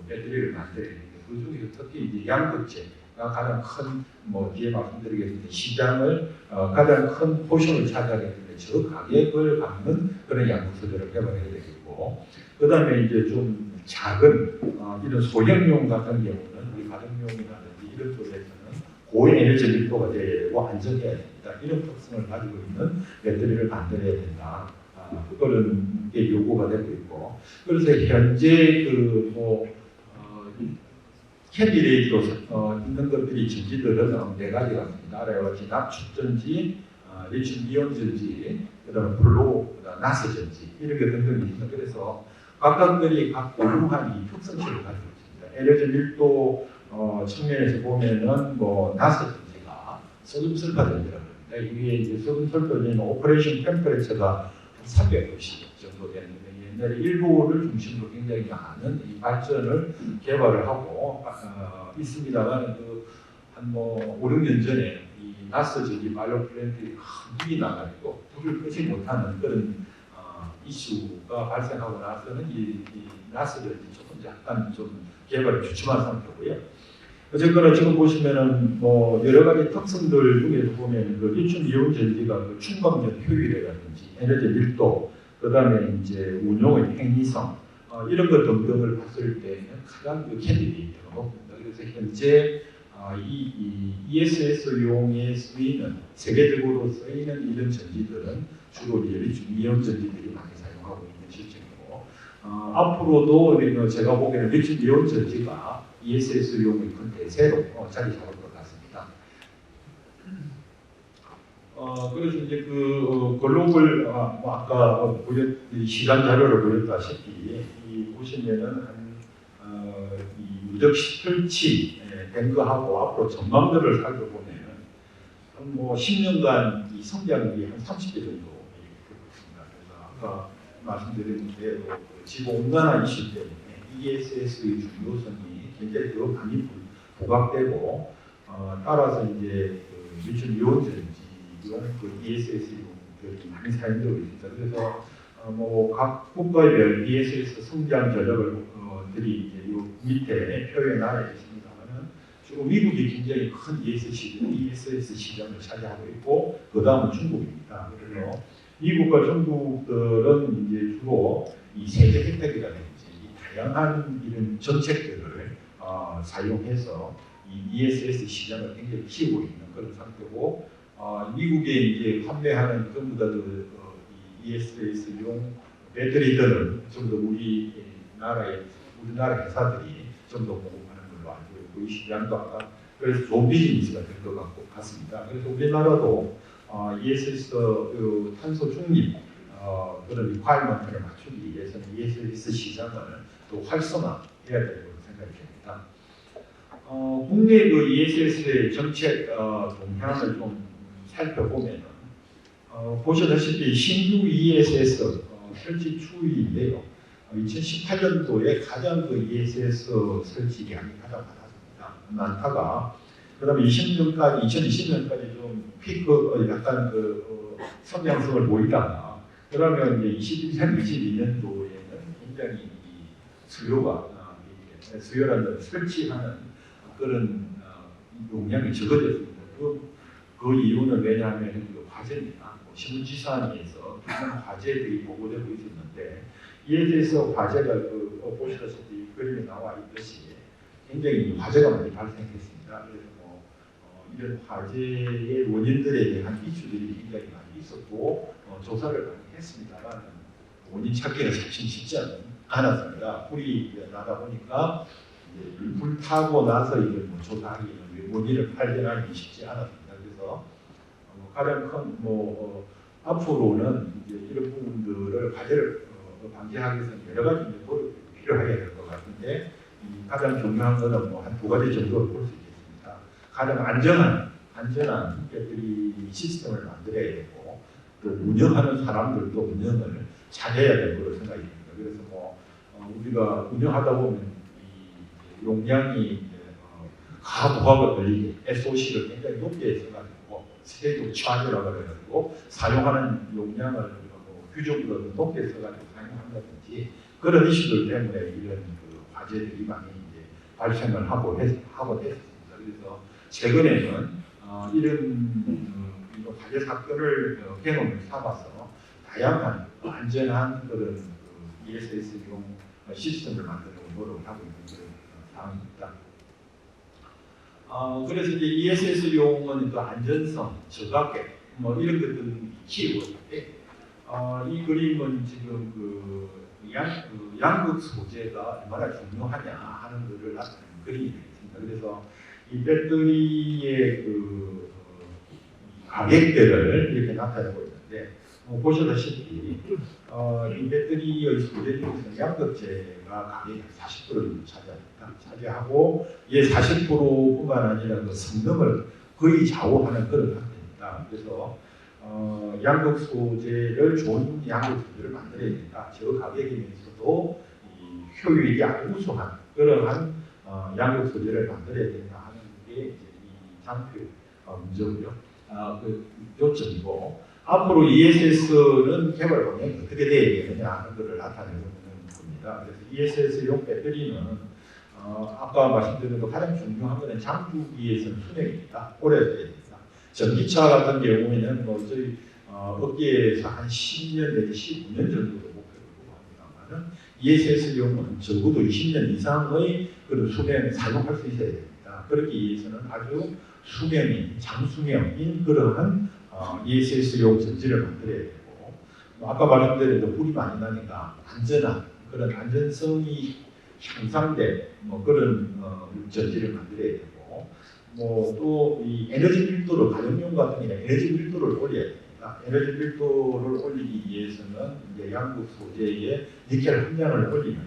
배터리를 만들어야 되는데 그 중에서 특히 이제 양극재가 가장 큰 뒤에 말씀드리겠습니다. 시장을 가장 큰 포션을 차지하기 때문에 저가격을 갖는 그런 양극재들을 개발해야 되겠고 그 다음에 이제 좀 작은 이런 소형용 같은 경우는 우리 가정용이라든지 이런 쪽에서는 고에너지 밀도가 되어야 되고 안정해야 됩니다. 이런 특성을 가지고 있는 배터리를 만들어야 된다. 그거는 게 요구가 되고 있고 그래서 현재 캐디레이드로 있는 것들이 전지들은 4가지가 있습니다. 아래와 진압축전지, 리튬 이온 전지, 그다음에 블루, 나스 전지 이런 게 등등이 있습니다. 그래서 각각들이 각 고유한 이 특성치를 가지고 있습니다. 에너지 밀도 측면에서 보면은 나스 전지가 소금설파 전지라고 합니다. 이게 이제 소금설파 전지는 오퍼레이션 템퍼레처가 390 정도 되는데 옛날에 일부를 중심으로 굉장히 많은 이 발전을 개발을 하고 있습니다만 한 5, 6년 전에 이 나스 전지 바이오 플랜트에 큰 불이 나가지고 불을 끄지 못하는 그런 이슈가 발생하고 나서는 이 나스 전지 조금 약간 좀 개발이 주춤한 상태고요. 어쨌거나 지금 보시면은 여러 가지 특성들 중에서 보면 리튬 이온 전지가 충방전 효율이라든지 에너지 밀도, 그다음에 이제 운용의 편의성 이런 것 등등을 봤을 때는 가장 캔디데이트가 높습니다. 그래서 현재 이 ESS용에 쓰이는 세계적으로 쓰이는 이런 전지들은 주로 리튬 이온 전지들이 많이 사용하고 있는 실정이고 앞으로도 제가 보기에는 리튬 이온 전지가 ESS용의 큰 대세로 자리 잡을 것 같습니다. 그래서 이제 글로벌 뭐 아까 시간 자료를 보였다시피 이 보시면은 이 누적 설치된 거하고 앞으로 전망들을 살펴보면은 뭐 10년간 이 성장률이 한 30배 정도 되고 있습니다. 그래서 아까 말씀드린 대로 지구 온난화 이슈 때문에 ESS의 중요성이 굉장히 더 많이 부각되고 따라서 이제 미션 유원전지 ESS들이 많이 사용되고 있습니다. 그래서 뭐 각 국가별 ESS 성장 전략들이 이제 요 밑에 표에 나와 있습니다만은 주로 미국이 굉장히 큰 ESS 시장을 차지하고 있고 그 다음은 중국입니다. 그래서 미국과 중국들은 이제 주로 이 세제 혜택이라든지 다양한 이런 정책들을 사용해서 이 ESS 시장을 굉장히 키우고 있는 그런 상태고 미국에 이제 판매하는 전부 다 ESS용 배터리들은 전부 다 우리나라 회사들이 전부 다 공급하는 걸로 알고 있고 이 시장도 아까 그래서 좋은 비즈니스가 될 것 같습니다. 그래서 우리나라도 ESS 탄소 중립 그런 리ኳ이먼트를 맞추기 위해서는 ESS 시장을 또 활성화해야 된다고 생각이 됩니다. 국내 ESS의 정책 동향을 좀 살펴보면 보시다시피 신규 ESS 설치 추이인데요. 2018년도에 가장 ESS 설치량이 가장 많다가 그다음에 2020년까지 좀 피크 약간 성장성을 보이다가 그러면 이제 2022년도에는 굉장히 수요라는 설치하는 그런 용량이 적어졌습니다. 그 이유는 왜냐하면 과제입니다. 신문지사에서 많은 과제들이 보고되고 있었는데 이에 대해서 과제가 보시다시피 그림에 나와 있듯이 굉장히 과제가 많이 발생했습니다. 그래서 이런 과제의 원인들에 대한 이슈들이 굉장히 많이 있었고 조사를 많이 했습니다만 원인 찾기가 사실 쉽지 않았습니다. 불이 나다 보니까 불 타고 나서 이걸 조사하기는 원인을 발견하기 쉽지 않았습니다. 그래서 가장 큰 앞으로는 이제 이런 부분들을 과제를 방지하기 위해서는 여러 가지 노력이 필요하게 될 것 같은데 가장 중요한 것은 한 두 가지 정도를 볼 수 있겠습니다. 가장 안전한 배터리 시스템을 만들어야 되고 또 운영하는 사람들도 운영을 잘해야 될 거로 생각이 듭니다. 그래서 우리가 운영하다 보면 이 용량이 과부하가 걸리게 SOC를 굉장히 높게 써가지고 스테이트 차지라고 해가지고 사용하는 용량을 규정보다 높게 써가지고 사용한다든지 그런 이슈들 때문에 이런 과제들이 많이 이제 발생을 하고 했습니다. 그래서 최근에는 이런 과제 사건을 경험을 삼아서 다양한 안전한 그런 ESS용 시스템을 만들려고 노력을 하고 있는 그런 상황입니다. 그래서 이제 ESS용은 또 안전성, 저가격 이런 것들을 키우고 있는데 이 그림은 지금 양극 소재가 얼마나 중요하냐 하는 것을 나타내는 그림이 되겠습니다. 그래서 이 배터리의 가격대를 이렇게 나타내고 있는데 보시다시피 이 배터리의 소재 중에서 양극재가 가격이 40% 정도 차지하고 이게 40%뿐만 아니라 그 성능을 거의 좌우하는 그런 상태입니다. 그래서 양극 소재를 좋은 양극 소재를 만들어야 된다. 저 가격이면서도 이 효율이 아주 우수한 그러한 양극 소재를 만들어야 된다 하는 게 이제 이 장표 문제고요. 그 요점이고 앞으로 ESS는 개발 방향이 어떻게 되어야 되느냐 하는 것을 나타내는 겁니다. 그래서 ESS용 배터리는 아까 말씀드린 것 가장 중요한 것은 장주기에서는 수명입니다. 오래 써야 됩니다. 전기차 같은 경우에는 저희 업계에서 한 10년 내지 15년 정도로 목표를 두고 합니다만은 ESS용은 적어도 20년 이상의 그런 수명 사용할 수 있어야 됩니다. 그렇기 위해서는 아주 수명이 장수명인 그러한 ESS용 전지를 만들어야 되고 아까 말씀드린 대로 불이 많이 나니까 안전한 그런 안전성이 향상된 그런 전지를 만들어야 되고 뭐 또 이 에너지 밀도를 가정용 같은 경우는 에너지 밀도를 올려야 됩니다. 에너지 밀도를 올리기 위해서는 이제 양극 소재의 니켈 함량을 올리는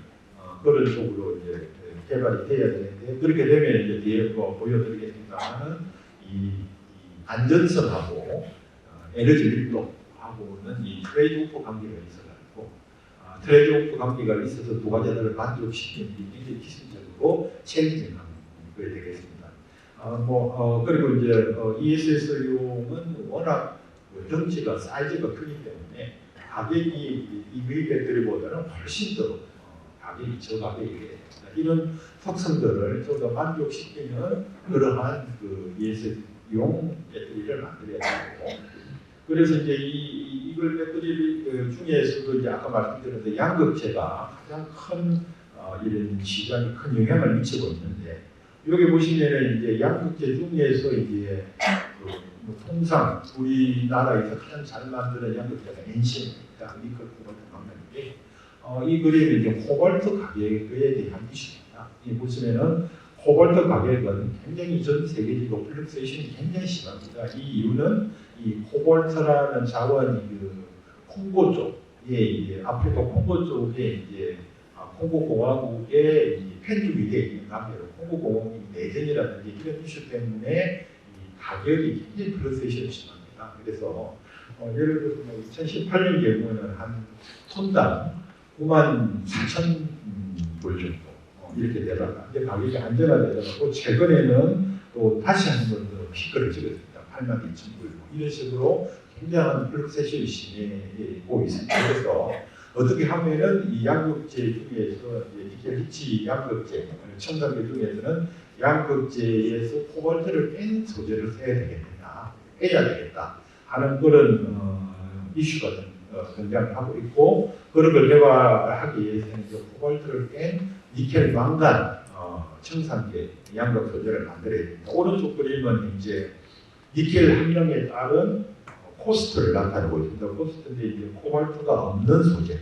그런 쪽으로 이제 개발이 돼야 되는데 그렇게 되면 이제 뒤에 보여드리겠습니다만은 이 안전성하고 에너지 밀도하고는 이 트레이드 오프 관계가 있어가지고 트레이드 오프 관계가 있어서 두 가지를 만족시키는 게 굉장히 기술적으로 챌린징한 그게 되겠습니다. 그리고 이제 ESS용은 워낙 덩치가 사이즈가 크기 때문에 가격이 EV 배터리보다는 훨씬 더 가격이 저가격이에요. 이런 특성들을 좀 더 만족시키는 그러한 그 ESS용 배터리를 만들어야 되고 그래서 이제 이걸 배터리 중에서도 이제 아까 말씀드렸는데 양극재가 가장 큰 이런 시장에 큰 영향을 미치고 있는데 여기 보시면은 이제 양극재 중에서 이제 통상 우리나라에서 가장 잘 만드는 양극재가 엔신, 니켈, 코발트, 망간인데 이 그림은 이제 코발트 가격에 대한 이슈입니다. 이 보시면은 코발트 가격은 굉장히 전 세계적으로 플럭세이션이 굉장히 심합니다. 이 이유는 이 코발트라는 자원이 그 콩고 쪽에 이제 아프리카 콩고 쪽에 이제 콩고 공화국의 편중이 되어 있는 관계로 콩고 공화국이 내전이라든지 이런 이슈 때문에 이 가격이 굉장히 플럭세이션이 심합니다. 그래서 예를 들어서 2018년 경우에는 한 톤당 94,000불 정도 이렇게 되다가 이제 가격이 안정화되다가 최근에는 또 다시 한 번 더 피크를 찍었습니다. 82,000불 이런 식으로 굉장한 플럭세이션이 심해지고 있습니다. 그래서 어떻게 하면은 이 양극재 중에서 니켈 리치 양극재 첨단계 중에서는 양극재에서 코발트를 뺀 소재를 써야 되겠느냐, 빼야 되겠다 하는 그런 이슈가 등장하고 있고 그런 걸 개발하기 위해서는 이제 코발트를 뺀 니켈 망간 청산계 양극 소재를 만들어야 됩니다. 오른쪽 그림은 이제 니켈 함량에 따른 코스트를 나타내고 있습니다. 코스트인데 이제 코발트가 없는 소재,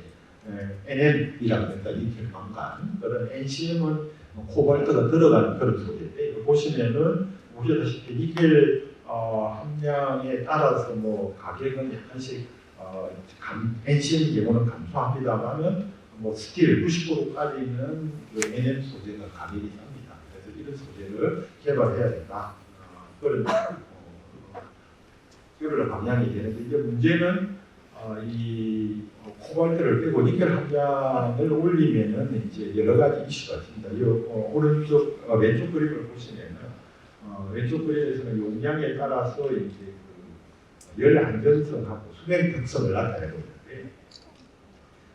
NM이라고 합니다. 니켈 망간. 그런 NCM은 코발트가 들어가는 그런 소재인데 보시면은 보시다시피 니켈 함량에 따라서 뭐 가격은 약간씩 NCM 경우는 감소합니다만은 뭐 스틸 90%까지는 그 NM 소재가 가격이 쌉니다. 그래서 이런 소재를 개발해야 된다. 그런 그런 방향이 되는데 이제 문제는 이 코발트를 빼고 니켈 함량을 올리면은 이제 여러 가지 이슈가 있습니다. 이 오른쪽 왼쪽 그림을 보시면은 왼쪽 그림에서는 용량에 따라서 이제 열 안전성하고 수명 특성을 나타내고 있는데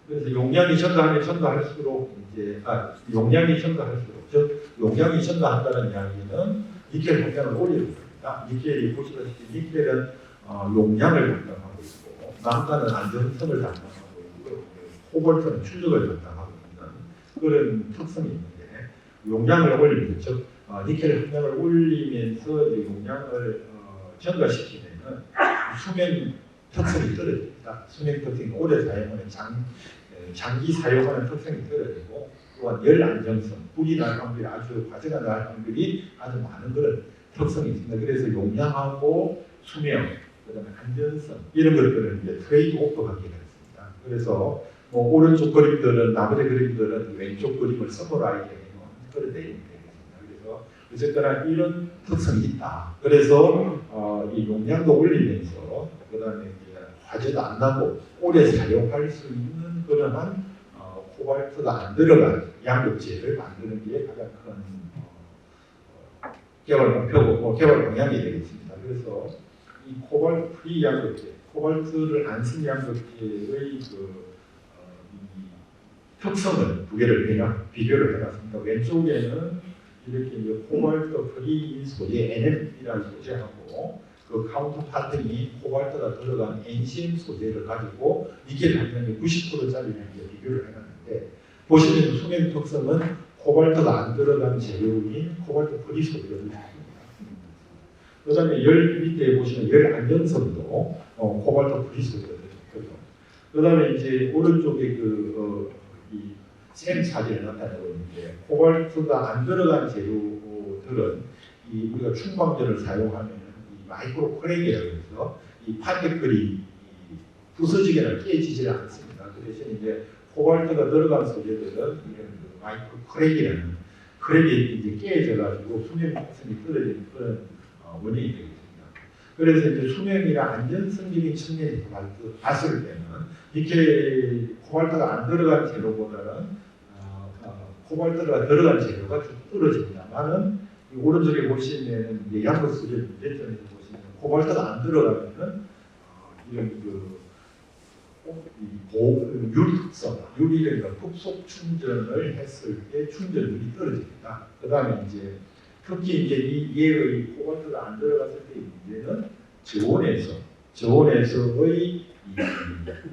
그래서 용량이 증가할수록 이제 용량이 증가할수록 즉 용량이 증가한다는 이야기는 니켈 함량을 올리는 겁니다. 니켈이 보시다시피 니켈은 용량을 담당하고 있고 망간은 안전성을 담당하고 있고 코발트는 출력을 담당하고 있는 그런 특성이 있는데 용량을 올리면 즉 니켈 함량을 올리면서 이제 용량을 증가시키면은 수명 특성이 떨어집니다. 수명 특성이 오래 사용하는 장기 사용하는 특성이 떨어지고 또한 열 안정성, 불이 날 확률이 아주 화재가 날 확률이 아주 많은 그런 특성이 있습니다. 그래서 용량하고 수명, 그다음에 안전성 이런 것들은 이제 트레이드 오프 관계가 있습니다. 그래서 뭐 오른쪽 그림들은 나머지 그림들은 왼쪽 그림을 서머라이즈해놓은 그런 내용이 되겠습니다. 그래서 어쨌거나 이런 특성이 있다. 그래서 이 용량도 올리면서 그다음에 이제 화재도 안 나고 오래 사용할 수 있는 그러한 코발트가 안 들어간 양극재를 만드는 게 가장 큰 개발 목표고 개발 방향이 되겠습니다. 그래서 이 코발트 프리 양극재, 코발트를 안 쓴 양극재의 특성을 두 개를 비교를 해봤습니다. 왼쪽에는 이렇게 이제 코발트 프리 소재 NM이라는 소재하고 그 카운터 파트니 코발트가 들어간 NCM 소재를 가지고 니켈 함량이 90%짜리를 비교를 해놨는데 보시면 수명 특성은 코발트가 안 들어간 재료인 코발트 프리 소재를 있습니다. 그다음에 열 밑에 보시면 열 안정성도 코발트 프리 소재가 있거든요. 그다음에 이제 오른쪽에 샘 사진을 나타내고 있는데 코발트가 안 들어간 재료들은 이 우리가 충방전을 사용하면 이 마이크로 크랙이라고 해서 이 파티클이 부서지거나 깨지지 않습니다. 그 대신 이제 코발트가 들어간 소재들은 이런 그 마이크로 크랙이라는 크랙이 이제 깨져가지고 수명 특성이 떨어지는 그런 원인이 되겠습니다. 그래서 이제 수명이나 안전성적인 측면에서 봤을 때는 이렇게 코발트가 안 들어간 재료보다는 코발트가 들어간 재료가 좀 떨어집니다만은 오른쪽에 보시면 이제 양극 소재 문제점에서 보시면 코발트가 안 들어가면은 이런 율특성, 율이라는 급속 충전을 했을 때 충전율이 떨어집니다. 그 다음에 이제 특히 이제 이 얘의 코발트가 안 들어갔을 때의 문제는 저온에서의 이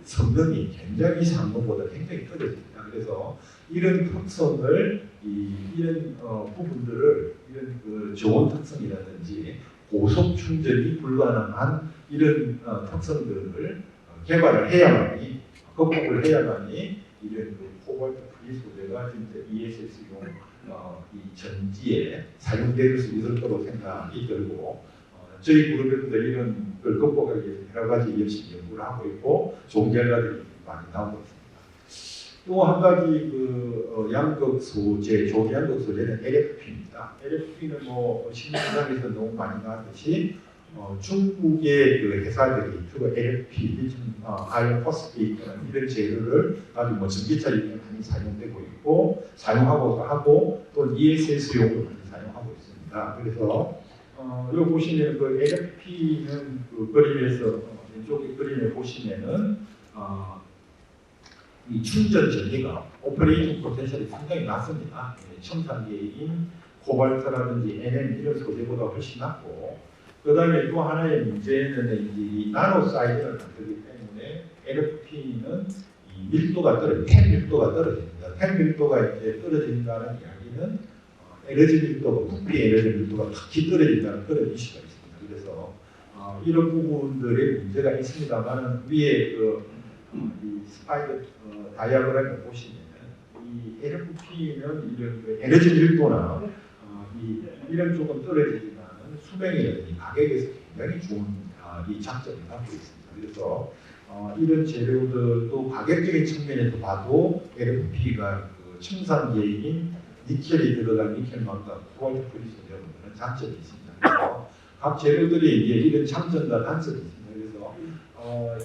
성능이 굉장히 상온보다 굉장히 떨어집니다. 그래서 이런 특성을 이런 부분들을 이런 그 저온 특성이라든지 고속 충전이 불가능한 이런 특성들을 개발을 해야만이 극복을 해야만이 이런 그 코발트 프리 소재가 진짜 ESS용 이 전지에 사용될 수 있을 거라고 생각이 들고 저희 그룹에도 이런 걸 극복하기 위해서 여러 가지 열심히 연구를 하고 있고 좋은 결과들이 많이 나오고 있습니다. 또 한 가지 그 양극 소재, 좋은 양극 소재는 LFP입니다. LFP는 뭐 신문상에서 너무 많이 나왔듯이 중국의 그 회사들이 주로 LFP, 아이언 포스페이트라는 이런 재료를 아주 뭐 전기차 에 많이 사용되고 있고 사용하고도 하고 또 ESS용으로 많이 사용하고 있습니다. 그래서 여기 보시면 그 LFP는 그 그림에서 왼쪽의 그림에 보시면은 이 충전 전기가 오퍼레이팅 포텐셜이 상당히 낮습니다. 첨단계인 코발트라든지 NM 이런 소재보다 훨씬 낮고 그 다음에 또 하나의 문제는 이제 이 나노 사이즈를 만들기 때문에 LFP는 이 밀도가 템 밀도가 떨어집니다. 템 밀도가 이제 떨어진다는 이야기는 에너지 밀도가 부피 에너지 밀도가 특히 떨어진다는 그런 이슈가 있습니다. 그래서 이런 부분들의 문제가 있습니다만은 위에 이 스파이더 다이아그램을 보시면은 이 LFP는 이런 그 에너지 밀도나 이런 쪽은 떨어지지만은 수명이라든지 가격에서 굉장히 좋은 이 장점을 갖고 있습니다. 그래서 이런 재료들도 가격적인 측면에서 봐도 LFP가 그 첨단계인 니켈이 들어간 니켈만큼 코발트 프리 소재로는 장점이 있습니다. 그래서 각 재료들이 이제 이런 장점과 단점이 있습니다. 그래서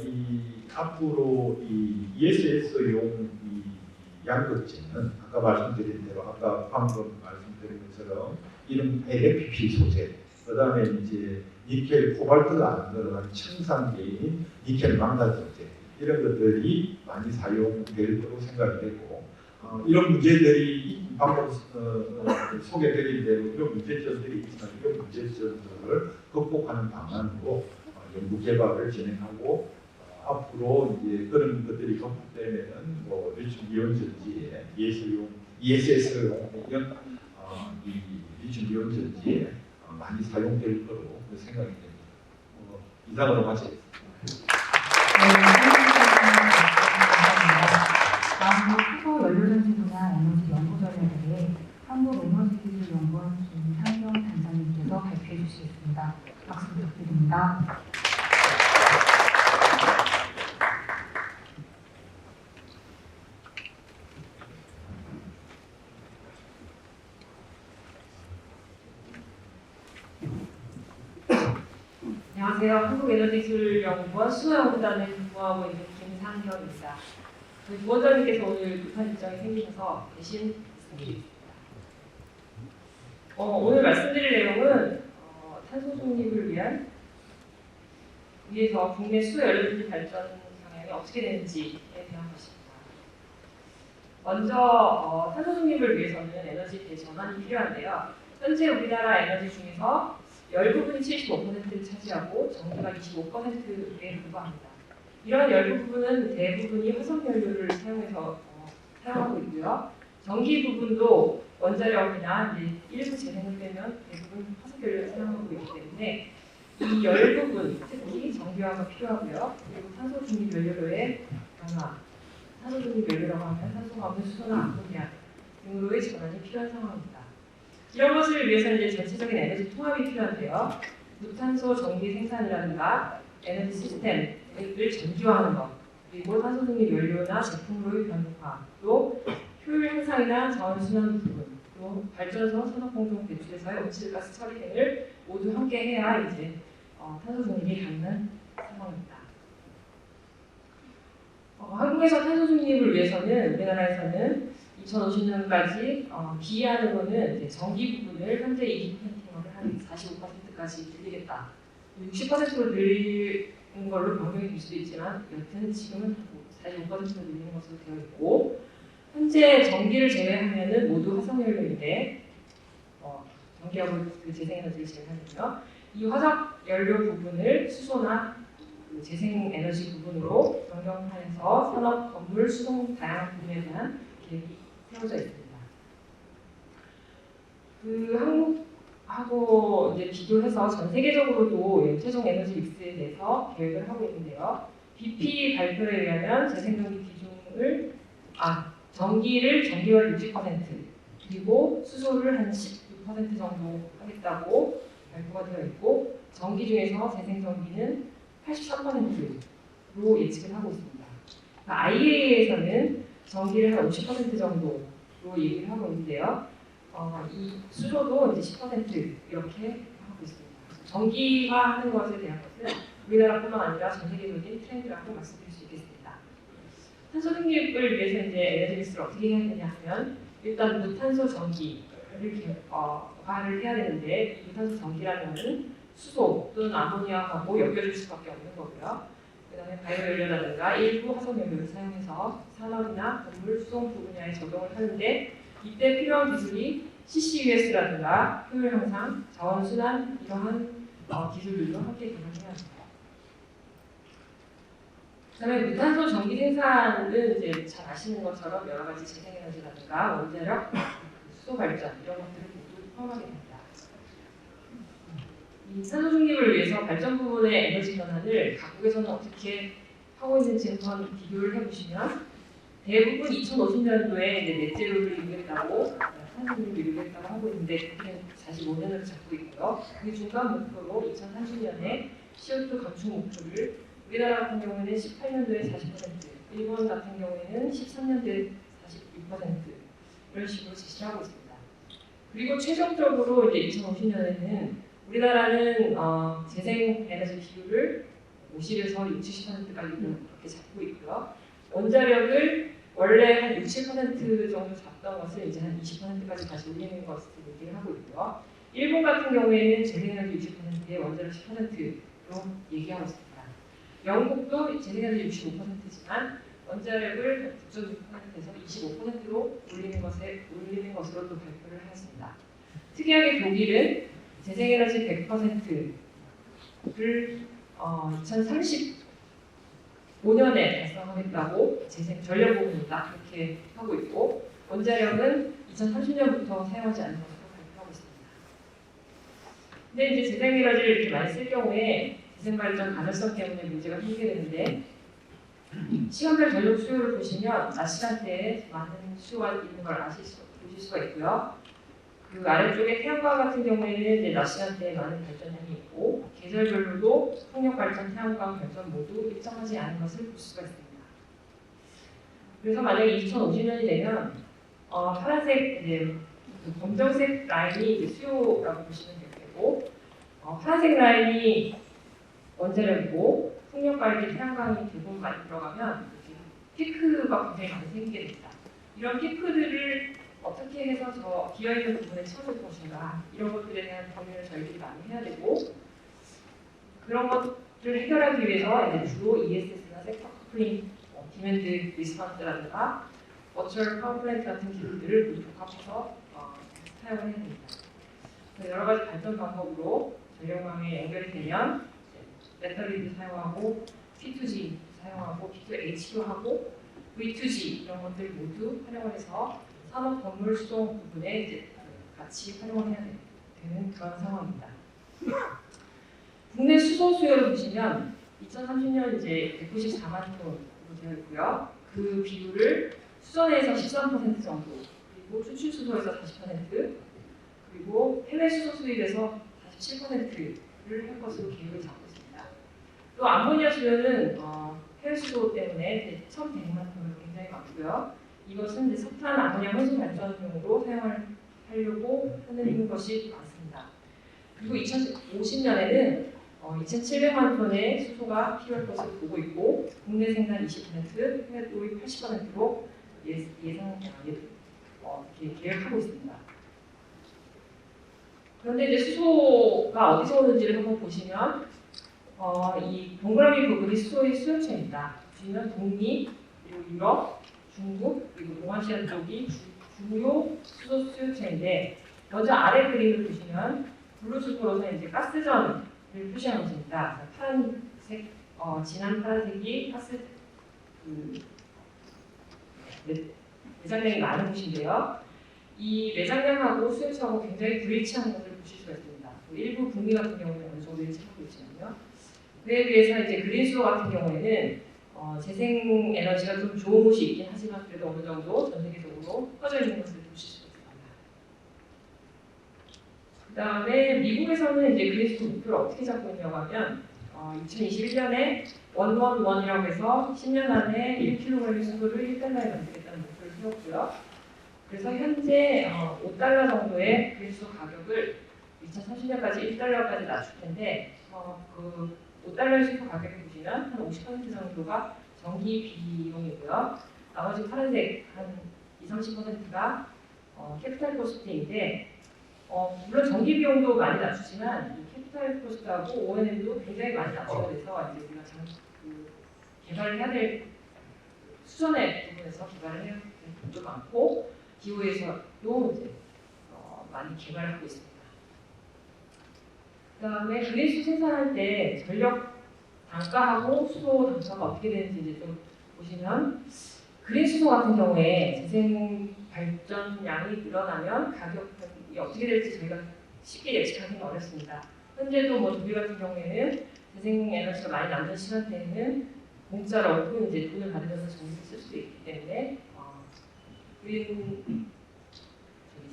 이 앞으로 이 ESS용 이 양극재는 아까 말씀드린 대로 아까 방금 말씀드린 것처럼 이런 LFP 소재, 그 다음에 이제 니켈 코발트가 안 들어간 첨단계인 니켈 망간 소재 이런 것들이 많이 사용될 거로 생각이 되고 이런 문제들이 방금 소개드린 대로 이런 문제점들이 있지만 이런 문제점들을 극복하는 방안으로 연구 개발을 진행하고 앞으로 이제 그런 것들이 극복되면은 뭐 리튬 이온 전지에 ESS용 이런 이 리튬 이온 전지에 많이 사용될 거로 생각이 됩니다. 이상으로 마치겠습니다. 다음으로 수소 연료전지 분야 에너지 연구 전략에 대해 한국에너지기술연구원 김상경 단장님께서 발표해 주시겠습니다. 박수 부탁드립니다. 안녕하세요. 한국에너지기술연구원 수소연구단에 근무하고 있는 김상경입니다. 부원장님께서 오늘 급한 일정이 생기셔서 대신 말씀드리겠습니다. 오늘 말씀드릴 내용은 탄소 중립을 위해서 국내 수소연료전지 발전 방향이 어떻게 되는지에 대한 것입니다. 먼저 탄소 중립을 위해서는 에너지 대전환이 필요한데요. 현재 우리나라 에너지 중에서 열 부분이 75%를 차지하고 전기가 25%에 불과합니다. 이런 열 부분은 대부분이 화석연료를 사용하고 있고요. 전기 부분도 원자력이나 일부 재생을 빼면 대부분 화석연료를 사용하고 있기 때문에 이 열 부분, 특히 전기화가 필요하고요. 그리고 탄소 중립 연료로의 변화, 탄소 중립 연료라고 하면 탄소가 없는 수소나 암모니아 등으로의 전환이 필요한 상황입니다. 이런 것을 위해서 이제 전체적인 에너지 통합이 필요한데요. 무탄소 전기 생산이라든가 에너지 시스템을 전기화하는 것, 그리고 탄소 중립 연료나 제품으로의 변화, 또 효율 향상이나 자원 순환 부분, 또 발전소 산업 공동 배출에서의 온실가스 처리 등을 모두 함께 해야 이제 탄소 중립이 가능한 상황입니다. 한국에서 탄소 중립을 위해서는 우리나라에서는 2050년까지 기여하는 이제 전기 부분을 현재 20%를 한 45%까지 늘리겠다. 60%로 늘리는 걸로 변경이 될 수도 있지만 여튼 지금은 45%로 늘리는 것으로 되어 있고, 현재 전기를 제외하면은 모두 화석연료인데 전기하고 그 재생에너지를 제외하면요, 이 화석연료 부분을 수소나 그 재생에너지 부분으로 변경하여서 산업, 건물, 수송 다양한 부분에 대한 계획이 세워져 있습니다. 그 한국하고 이제 비교해서 전 세계적으로도 최종 에너지 믹스에 대해서 계획을 하고 있는데요. BP 발표에 의하면 재생전기 비중을 전기를 전기율 60%, 그리고 수소를 한 16% 정도 하겠다고 발표가 되어 있고, 전기 중에서 재생전기는 83%로 예측을 하고 있습니다. IEA에서는 전기를 한 50% 정도로 얘기를 하고 있는데요. 이 수소도 이제 10% 이렇게 하고 있습니다. 전기화하는 것에 대한 것은 우리나라뿐만 아니라 전 세계적인 트렌드라고 말씀드릴 수 있겠습니다. 탄소 중립을 위해서 이제 에너지 믹스를 어떻게 해야 되냐 하면, 일단 무탄소 전기를 화를 해야 되는데, 무탄소 전기라는 것은 수소 또는 아모니아하고 엮여질 수밖에 없는 거고요. 그 다음에 바이오연료라든가 일부 화석연료를 사용해서 산업이나 건물, 수송 분야에 적용을 하는데, 이때 필요한 기술이 CCUS라든가 효율 향상, 자원 순환 이러한 기술들도 함께 개발해야 합니다. 그다음에 무탄소 전기 생산은 이제 잘 아시는 것처럼 여러 가지 재생에너지라든가 원자력, 수소 발전 이런 것들을 모두 포함하게 됩니다. 이 탄소 중립을 위해서 발전 부분의 에너지 전환을 각국에서는 어떻게 하고 있는지 한번 비교를 해보시면, 대부분 2050년도에 이제 넷제로를 이루겠다고, 탄소 중립을 이루겠다고 하고 있는데, 그게 45년을 잡고 있고요. 그 중간 목표로 2030년에 CO2 감축 목표를 우리나라 같은 경우에는 18년도에 40%, 일본 같은 경우에는 13년도에 46% 이런 식으로 제시하고 있습니다. 그리고 최종적으로 이제 2050년에는 우리나라는 재생에너지 비율을 50에서 60~70%까지 그렇게 잡고 있고요. 원자력을 원래 한 60% 정도 잡던 것을 이제 한 20%까지 다시 올리는 것을 얘기를 하고 있고요. 일본 같은 경우에는 재생에너지 60%에 원자력 10%로 얘기하고 있습니다. 영국도 재생에너지 65%지만 원자력을 9.6%에서 25%로 올리는 것으로 또 발표를 하였습니다. 특이하게 독일은 재생에너지 100%를 2035년에 달성하겠다고 전력 부분이다 이렇게 하고 있고, 원자력은 2030년부터 사용하지 않는 것으로 발표하고 있습니다. 근데 이제 재생에너지를 이렇게 많이 쓸 경우에 재생발전 가능성 때문에 문제가 생기는데, 시간별 전력 수요를 보시면 낮 시간대에 많은 수요가 있는 걸 보실 수가 있고요. 그 아래쪽에 태양광 같은 경우에는 이제 낮 시간대에 많은 발전량이 있고, 계절별로도 풍력 발전, 태양광 발전 모두 일정하지 않은 것을 볼 수가 있습니다. 그래서 만약에 2050년이 되면 파란색, 이제 검정색 라인이 이제 수요라고 보시면 되고, 파란색 라인이 원자력이고 풍력과 태양광이 대부분 많이 들어가면 피크가 굉장히 많이 생기게 됩니다. 이런 피크들을 어떻게 해서 저 비어있는 부분에 채워줄 것인가, 이런 것들에 대한 고민을 저희들이 많이 해야 되고, 그런 것들을 해결하기 위해서 이제 주로 ESS나 섹터 커플링, 디맨드 리스폰스라든가 버추얼 파워 플랜트 같은 기술들을 모두 복합해서 사용을 해야 됩니다. 여러 가지 발전 방법으로 전력망에 연결이 되면 배터리를 사용하고 P2G 사용하고 P2H도 하고 V2G 이런 것들 모두 활용을 해서 산업, 건물, 수송 부분에 이제 같이 활용을 해야 되는 그런 상황입니다. 국내 수소 수요를 보시면 2030년 이제 194만 톤으로 되어 있고요. 그 비율을 수선에서 13% 정도, 그리고 추출 수소에서 40%, 그리고 해외 수소 수입에서 47%를 할 것으로 계획을 잡고 있습니다. 또 암모니아 수요는 해외 수소 때문에 1,100만 톤으로 굉장히 많고요. 이것은 이제 석탄 아모니아 혼수 발전용으로 사용하려고 하는 것이 많습니다. 그리고 2050년에는 2,700만 톤의 수소가 필요할 것으로 보고 있고 국내 생산 20%, 해외 도입 80%로 계획하고 있습니다. 그런데 이제 수소가 어디서 오는지를 한번 보시면 이 동그라미 부분이 수소의 수요처입니다. 보시면 북미, 그리고 유럽, 중국, 그리고 동아시아 쪽이 주요 수소 수요처인데 먼저 아래 그림을 보시면 블루축으로는 이제 가스전을 표시한 것입니다. 파란색, 진한 파란색이 가스 매장량이 많은 곳인데요. 이 매장량하고 수요처하고 굉장히 불일치한 것을 보실 수가 있습니다. 일부 북미 같은 경우는 어느 정도 일치하고 있지만요. 그에 비해서 이제 그린수소 같은 경우에는 재생 에너지가 좀 좋은 곳이 있긴 하지만 그래도 어느 정도 전 세계적으로 퍼져 있는 것을 보실 수가 있습니다. 그 다음에 미국에서는 이제 그린수소 목표를 어떻게 잡고 있냐고 하면 2021년에 111이라고 해서 10년 안에 1kg의 수소를 1달러에 만들겠다는 목표를 세웠고요. 그래서 현재 5달러 정도의 그린수소 가격을 2030년까지 1달러까지 낮출 텐데 그 5달러의 수소 가격을 보시면 한 50% 정도가 전기 비용이고요. 나머지 파란색 한 20-30%가 캐피탈 코스트인데 물론 전기 비용도 많이 낮추지만 이 캐피탈 코스트하고 O&M도 굉장히 많이 낮추게 돼서 이제 우리가 개발을 해야 될 수전의 부분에서 개발을 해야 될 부분도 많고 기후에서도 이제 많이 개발하고 있습니다. 그다음에 그린수소 생산할 때 전력 단가하고 수소 단가가 어떻게 되는지 이제 좀 보시면 그린수소 같은 경우에 재생 발전량이 늘어나면 가격이 어떻게 될지 저희가 쉽게 예측하기는 어렵습니다. 현재도 뭐 독일 같은 경우에는 재생 에너지가 많이 남는 시간대에는 공짜로 혹은 이제 돈을 받으면서 전기를 쓸 수도 있기 때문에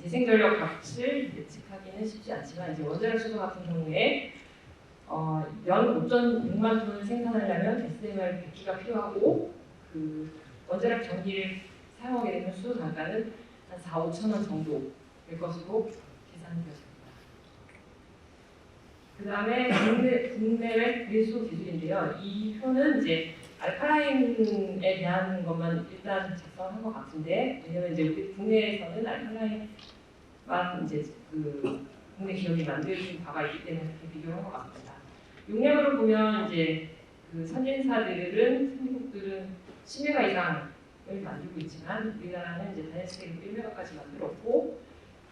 재생 전력 값을 예측하기는 쉽지 않지만 이제 원자력 수소 같은 경우에 연 5,600만 톤을 생산하려면 SMR 100기가 필요하고 그 원자력 전기를 사용하게 되면 수소 단가는 한 4-5천 원 정도 될 것으로 계산되었습니다. 그 다음에 국내외 그린수소 기술인데요. 이 표는 이제 알칼라인에 대한 것만 일단 작성한 것 같은데 왜냐면 이제 우리 국내에서는 알칼라인만 이제 그 국내 기업이 만들어진 바가 있기 때문에 이렇게 비교한 것 같습니다. 용량으로 보면 이제 그 선진사들은 선진국들은 10메가 이상을 만들고 있지만 우리나라는 이제 단일 스케일로 1메가까지 만들었고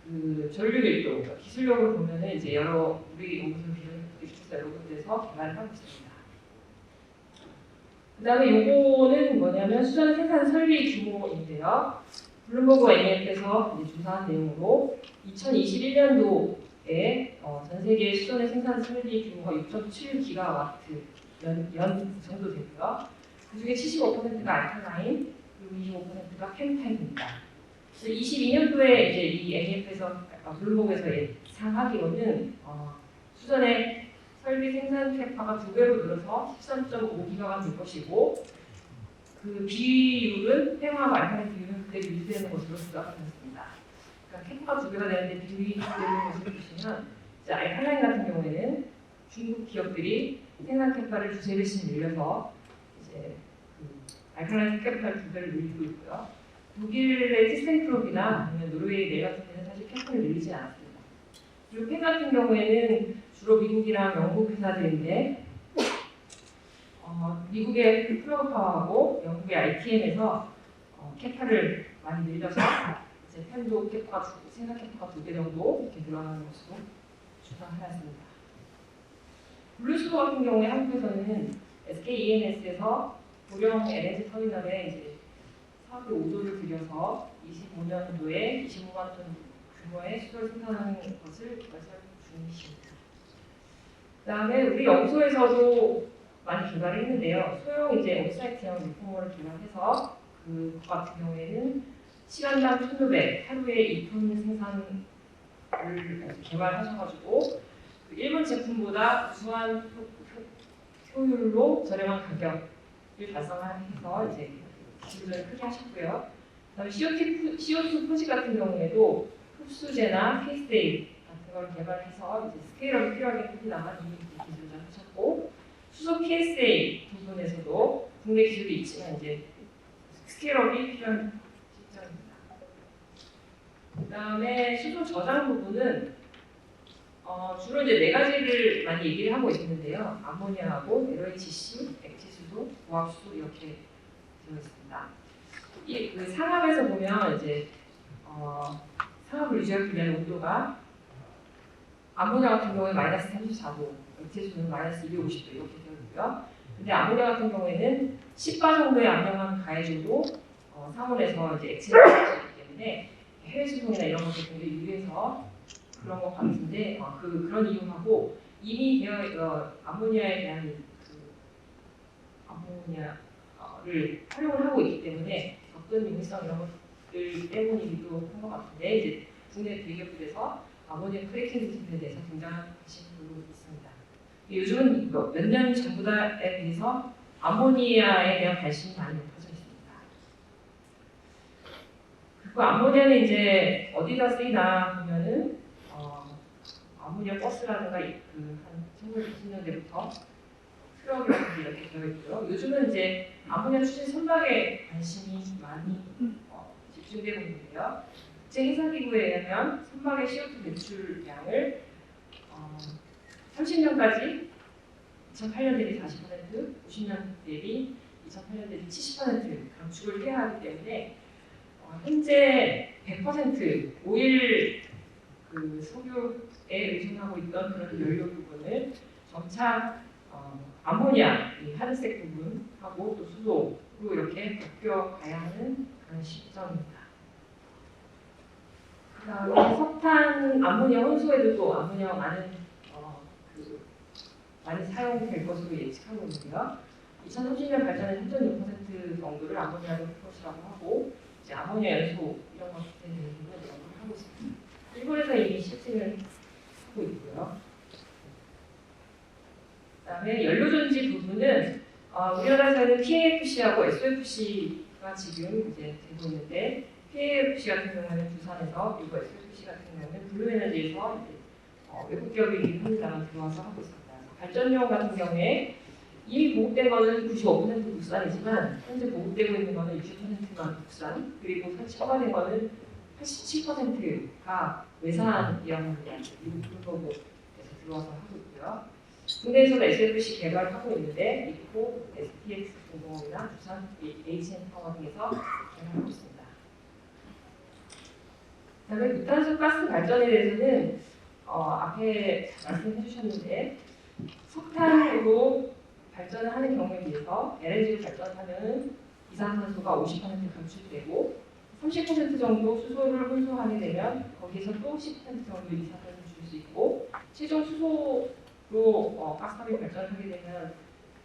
그 전류 밀도, 그러니까 기술력을 보면은 이제 여러 우리 연구소 기술사 여러 군데에서 개발을 하고 있습니다. 그 다음에 요거는 뭐냐면 수전 생산 설비 규모인데요. 블룸버그 NEF에서 조사한 내용으로 2021년도에 전 세계 수전의 생산 설비 규모가 6.7기가와트 연 정도 되고요. 그 중에 75%가 알칼라인, 그리고 25%가 펜타입니다. 22년도에 이제 이 NEF에서 블룸버그에서 예상하기로는 수전의 설비 생산 캐파가 2배로 늘어서 13.5기가가 될 것이고 그 비율은 폐화와 알칼라인 비율은 그대로 유지되는 것으로 추가가 되었습니다. 그러니까 캐파가 2배가 되는데 비율이 유지되는 것을 보시면 이제 알칼라인 같은 경우에는 중국 기업들이 생산 캐파를 2-3배씩 늘려서 이제 알칼라인 캐파를 2배를 늘리고 있고요. 독일의 티센트롭이나 아니면 노르웨이 넬 같은 데는 사실 캐파를 늘리지 않았습니다. 그리고 펜 같은 경우에는 주로 미국이랑 영국 회사들인데 미국의 플러그파워하고 영국의 ITM에서 캐파를 많이 늘려서 이제 펜도 캐파가 생산 캐파가 2배 정도 이렇게 늘어나는 것으로 추산하였습니다. 블루수소 같은 경우에 한국에서는 SK E&S에서 고령 LNG 터미널에 이제 사업에 5조를 들여서 25년도에 25만 톤 규모의 수소를 생산하는 것을 개발 중이십니다. 그다음에 우리 연구소에서도 많이 개발을 했는데요. 소형 이제 옵사이트형 리포머를 개발해서 그 같은 경우에는 시간당 1,500, 하루에 2톤 생산을 개발하셔가지고 그 일본 제품보다 우수한 효율로 저렴한 가격을 달성해서 이제 기술을 크게 하셨고요. 그다음에 CO2 표시 같은 경우에도 흡수제나 케이스데이 같은 걸 개발해서 이제 스케일업이 필요하겠습니다만 이미 기술을 하셨고, 수소 PSA 부분에서도 국내 기술이 있지만 이제 스케일업이 필요한 시점입니다. 그다음에 수소 저장 부분은 주로 이제 네 가지를 많이 얘기를 하고 있는데요. 암모니아하고 LOHC, 액체수소, 고압수소 이렇게 되어 있습니다. 이 그 상압에서 보면 이제 상압을 유지하기 위한 온도가 암모니아 같은 경우에 마이너스 34도, 액체수소는 마이너스 250도 이렇게 되어 있고요. 근데 암모니아 같은 경우에는 10바 정도의 압력만 가해줘도 상온에서 이제 액체를 만들기 때문에 해외 수송이나 이런 것들 굉장히 유리해서 그런 것 같은데 그런 이유하고 이미 암모니아에 대한 그 암모니아를 활용을 하고 있기 때문에 접근 용이성 이런 것들 때문이기도 한 것 같은데 이제 국내 대기업들에서 암모니아 크래킹 기술에 대해서 등장하신 분도 있습니다. 요즘은 몇 년 전보다에 비해서 암모니아에 대한 관심이 많이 높아져 있습니다. 그리고 암모니아는 이제 어디다 쓰이나 보면은 암모니아 버스라든가 그한 1990년대부터 트럭 이렇게 되어 있고요. 요즘은 이제 암모니아 추진 선박에 관심이 많이 집중되고 있는데요. 국제해상기구에 의하면 선박의 CO2 배출량을 30년까지 2008년 대비 40%, 50년 대비 2008년 대비 70% 감축을 해야 하기 때문에 현재 100% 오일 그 석유에 의존하고 있던 그런 연료 부분을 점차 암모니아, 이 하늘색 부분하고 또 수소로 이렇게 바뀌어가야 하는 그런 시점입니다. 그다음에 석탄, 암모니아 혼소에도 또 암모니아가 많이 사용될 것으로 예측하고 있는데요. 2030년 발전의 3.6% 정도를 암모니아로 할 것이라고 하고 이제 암모니아 연소 이런 것에 대해서는 연구를 하고 있습니다. 일본에서 이미 실증을 하고 있고요. 그다음에 연료전지 부분은 우리나라에서는 PAFC하고 SOFC가 지금 이제 되고 있는데 PAFC 같은 경우는 부산에서 그리고 SOFC 같은 경우는 블루에너지에서 외국 기업이긴 합니다만 들어와서 하고 있습니다. 발전용 같은 경우에 이미 보급된 거는 95% 국산이지만 현재 보급되고 있는 거는 60%만 국산, 그리고 허가된 거는 87%가 외산이라고 합니다. 미국 불법에서 들어와서 하고 있고요. 국내에서도 SFC 개발을 하고 있는데 미국 STX 공공업이나 부산 HN 파워 등에서 개발하고 있습니다. 그다음에 무탄소 가스 발전에 대해서는 앞에 말씀해 주셨는데 석탄으로 발전을 하는 경우에 비해서 LNG로 발전하면 이산화탄소가 50% 감축되고 30% 정도 수소를 혼소하게 되면 거기서 또 10% 정도 이산화탄소를 줄 수 있고 최종 수소로 가스터빈 발전을 하게 되면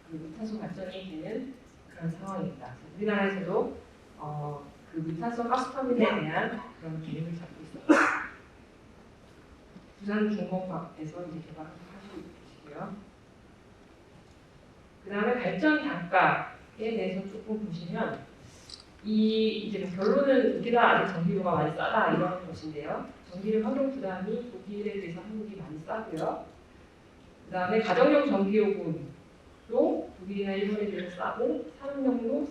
그 무탄소 발전이 되는 그런 상황입니다. 우리나라에서도 그 무탄소 가스터빈에 대한 그런 기능을 잡고 있습니다. 부산 중공업에서 이제 개발하시고 계시고요. 그 다음에 발전 단가에 대해서 조금 보시면 이제 결론은 우리가 아직 전기료가 많이 싸다 이런 것인데요. 전기료 환경 부담이 독일에 비해서 한국이 많이 싸고요. 그 다음에 가정용 전기요금도 독일이나 일본에 비해서 싸고 산업용도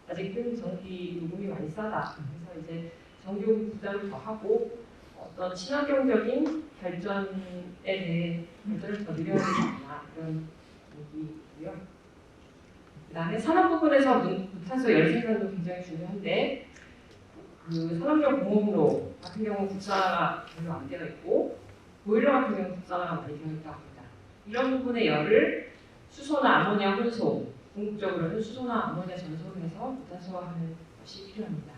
아직은 전기 요금이 많이 싸다. 그래서 이제 전기요금 부담을 더 하고 어떤 친환경적인 발전에 대해 발전을 더 늘려야 되지 않나 그런 얘기고요. 그 다음에 산업 부분에서 무탄소 열 생산도 굉장히 중요한데 그 산업용 공업로 같은 경우 국산화가 별로 안 되어 있고 보일러 같은 경우 국산화가 많이 되어 있다고 합니다. 이런 부분의 열을 수소나 아모니아 혼소, 궁극적으로는 수소나 아모니아 전소를 해서 무탄소화하는 것이 필요합니다.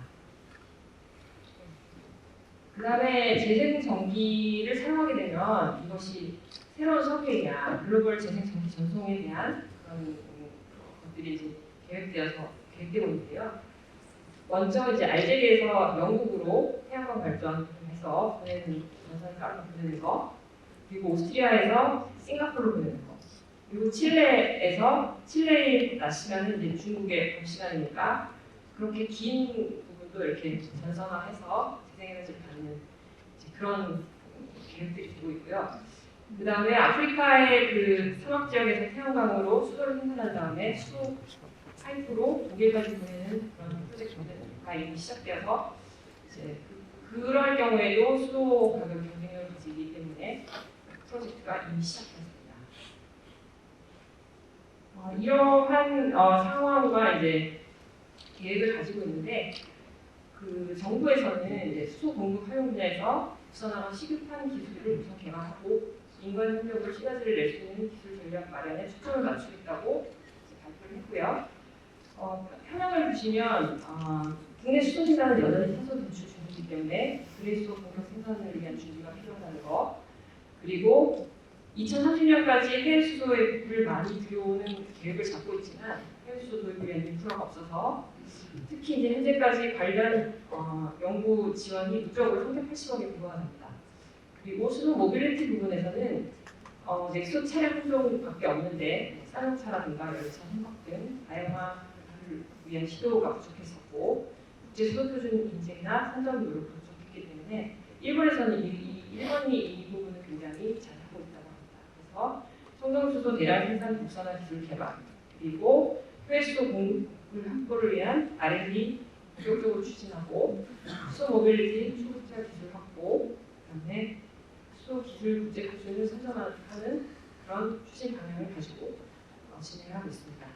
그 다음에 재생 전기를 사용하게 되면 이것이 새로운 석유이냐 글로벌 재생 전기 전송에 대한 그런 것들이 이제 계획되고 있는데요. 먼저 이제 알제리에서 영국으로 태양광 발전해서 보내는 전선을 깔아서 보내는 거, 그리고 오스트리아에서 싱가포르로 보내는 거, 그리고 칠레의 낮 시간은 이제 중국의 밤 시간이니까 그렇게 긴 부분도 이렇게 전선화해서 재생에너지를 받는 이제 그런 계획들이 되고 있고요. 그 다음에 아프리카의 그 사막 지역에서 태양광으로 수소를 생산한 다음에 수소 파이프로 독일까지 보내는 그런 프로젝트가 이미 시작되어서 이제 그럴 경우에도 수소 가격 경쟁력을 가지기 때문에 프로젝트가 이미 시작됐습니다. 이러한 상황과 이제 계획을 가지고 있는데 그 정부에서는 이제 수소 공급 활용 분야에서 국산화가 시급한 기술을 우선 개발하고 인간 협력으로 시너지를 낼 수 있는 기술 전략 마련에 초점을 맞추겠다고 발표를 했고요. 현황을 보시면 국내 수소 생산은 여전히 탄소 배출 중이기 때문에 그레이수소 공급 생산을 위한 준비가 필요하다는 거, 그리고 2030년까지 해외 수소를 많이 들여오는 계획을 잡고 있지만 해외 수소 도입을 위한 인프라가 없어서 특히 이제 현재까지 관련 연구 지원이 누적으로 380억에 불과합니다. 그리고 수소 모빌리티 부분에서는 넥소 차량 품종밖에 없는데 쌍용차라든가 열차, 행각 등 다양화를 위한 시도가 부족했었고 국제 수소 표준 인증이나 산정 노력도 부족했기 때문에 일본에서는 일본이 이 부분을 굉장히 잘하고 있다고 합니다. 그래서 청정수소 대량 생산 국산화 기술 개발, 그리고 해외 수소 공급을 확보를 위한 R&D 본격적으로 추진하고 수소 모빌리티 초급자 기술 확보, 그다음에 수소 기술 국제 표준을 선정하는 그런 추진 방향을 가지고 진행을 하고 있습니다.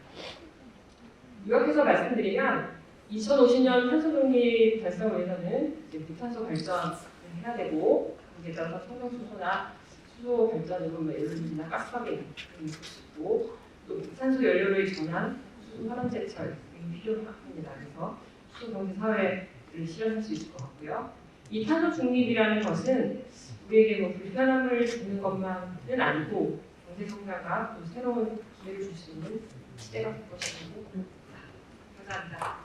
요약해서 말씀드리면 2050년 탄소 중립 달성을 위해서는 이제 무탄소 발전을 해야 되고 거기에 따라서 청정수소나 수소 발전으로 뭐 LNG나 가스화기 등을 볼 수 있고 또 무탄소 연료로의 전환, 수소 환원 제철 등이 필요합니다. 그래서 수소 경제 사회를 실현할 수 있을 것 같고요. 이 탄소 중립이라는 것은 우리에게 뭐 불편함을 주는 것만은 아니고 경제 성장과 또 새로운 기회를 줄 수 있는 시대가 될 것이고 감사합니다.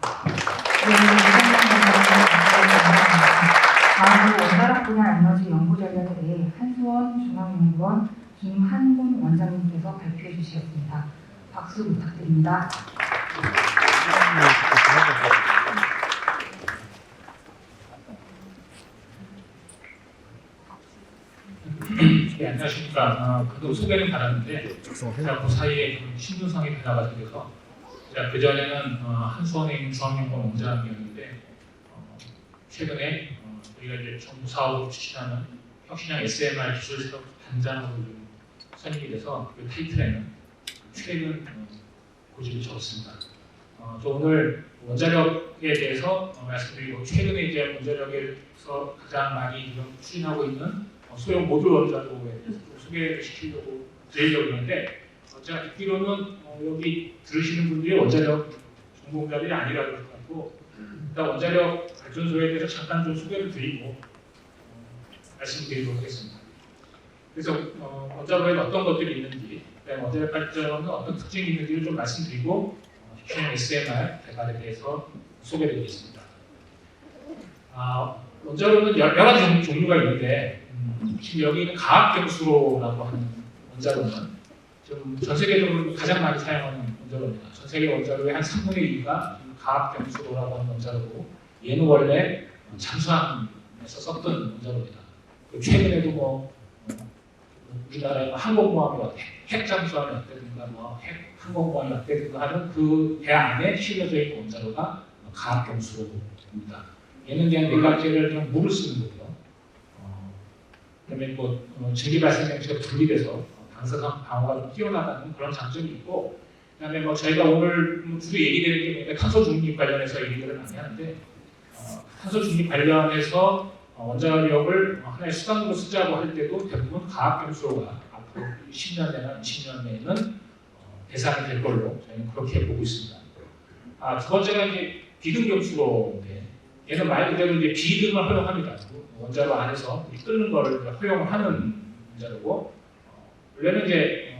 다음으로 원자력 분야 에너지 연구 전략에 대해 한수원 중앙연구원 김한곤 원장님께서 발표해 주시겠습니다. 박수 부탁드립니다. 네, 안녕하십니까. 그도 소개는 받았는데 제가 그 사이에 좀 신분상의 변화가 생겨서 제가 그전에는 한수원에 있는 중앙연구원 원장이었는데 최근에 저희가 이제 정부 사업으로 추진하는 혁신형 SMR 기술 사업 단장으로 좀 선임이 돼서 그 타이틀에는 최근 고집을 적었습니다. 저 오늘 원자력에 대해서 말씀드리고 최근에 이제 원자력에서 가장 많이 추진하고 있는 소형 모듈 원자로에 대해서 좀 소개를 시키려고 드리려고 하는데 제가 듣기로는 여기 들으시는 분들이 원자력 전공자들이 아니라 그럴 것 같고 일단 원자력 발전소에 대해서 잠깐 좀 소개를 드리고 말씀드리도록 하겠습니다. 그래서 원자로에 어떤 것들이 있는지, 그다음에 원자력 발전은 어떤 특징이 있는지를 좀 말씀드리고 혁신형 SMR 개발에 대해서 소개드리겠습니다. 원자로는 여러 가지 종류가 있는데 지금 여기 있는 가압경수로라고 하는 원자로는 좀 전 세계적으로 가장 많이 사용하는 원자로입니다. 전 세계 원자로의 한 3분의 2가 가압경수로라고 하는 원자로고 얘는 원래 잠수함에서 썼던 원자로입니다. 최근에도 우리나라의 항공모함이 핵잠수함이 어땠든가 항공모함이 어땠든가 하는 그 배 안에 실려져 있는 원자로가 가압경수로입니다. 얘는 그냥 내각제를 그냥 물을 쓰는 거고요. 그다음에 증기 발생 장치가 분리돼서 방사선 방어가 좀 뛰어나가는 그런 장점이 있고, 그다음에 저희가 오늘 주로 얘기되는 게 탄소 중립 관련해서 얘기를 많이 하는데 탄소 중립 관련해서 원자력을 하나의 수단으로 쓰자고 할 때도 대부분 가압경수로가 앞으로 10년 내나 20년 내에는 대상이 될 걸로 저희는 그렇게 보고 있습니다. 두 번째가 이제 비등경수로인데 얘는 말 그대로 이제 비등을 허용합니다. 원자로 안에서 끓는 거를 허용을 하는 원자로고 원래는 이제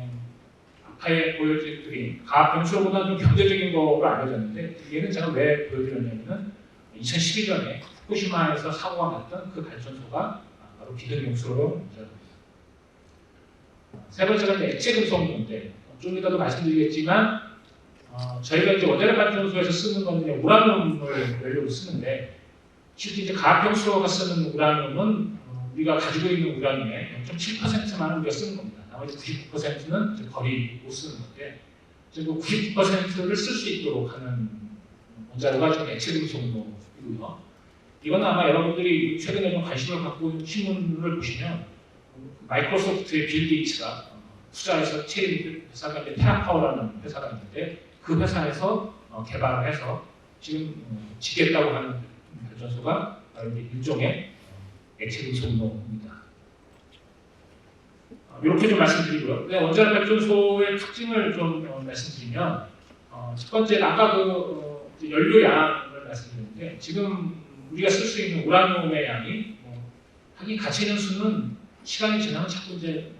아까에 보여드린 가압경수로보다는 좀 경제적인 거로 알려졌는데 얘는 제가 왜 보여드렸냐면은 2011년에 후쿠시마에서 사고가 났던 그 발전소가 바로 비등용수로 세 번째가 이제 액체 금속 문제. 좀 이따도 말씀드리겠지만 저희가 이제 원자력 발전소에서 쓰는 건 이제 우라늄을 연료로 쓰는데 실제 이제 가압병수로가 쓰는 우라늄은 우리가 가지고 있는 우라늄의 0.7%만 우리가 쓰는 겁니다. 나머지 99%는 이제 버리고 쓰는 건데 그 99%를 쓸 수 있도록 하는 원자료가 지금 액체 금속이고요. 이건 아마 여러분들이 최근에 좀 관심을 갖고 있는 신문을 보시면 마이크로소프트의 빌 게이츠가 투자해서 체인 회사가 이제 테라파워라는 회사가 있는데 그 회사에서 개발을 해서 지금 짓겠다고 하는 발전소가 바로 이제 일종의 액체 금속입니다. 이렇게 좀 말씀드리고요. 원자력 발전소의 특징을 좀 말씀드리면 첫 번째 아까 연료 양을 말씀드렸는데 지금 우리가 쓸 수 있는 우라늄의 양이 하긴 가치 있는 수는 시간이 지나면 자꾸 이제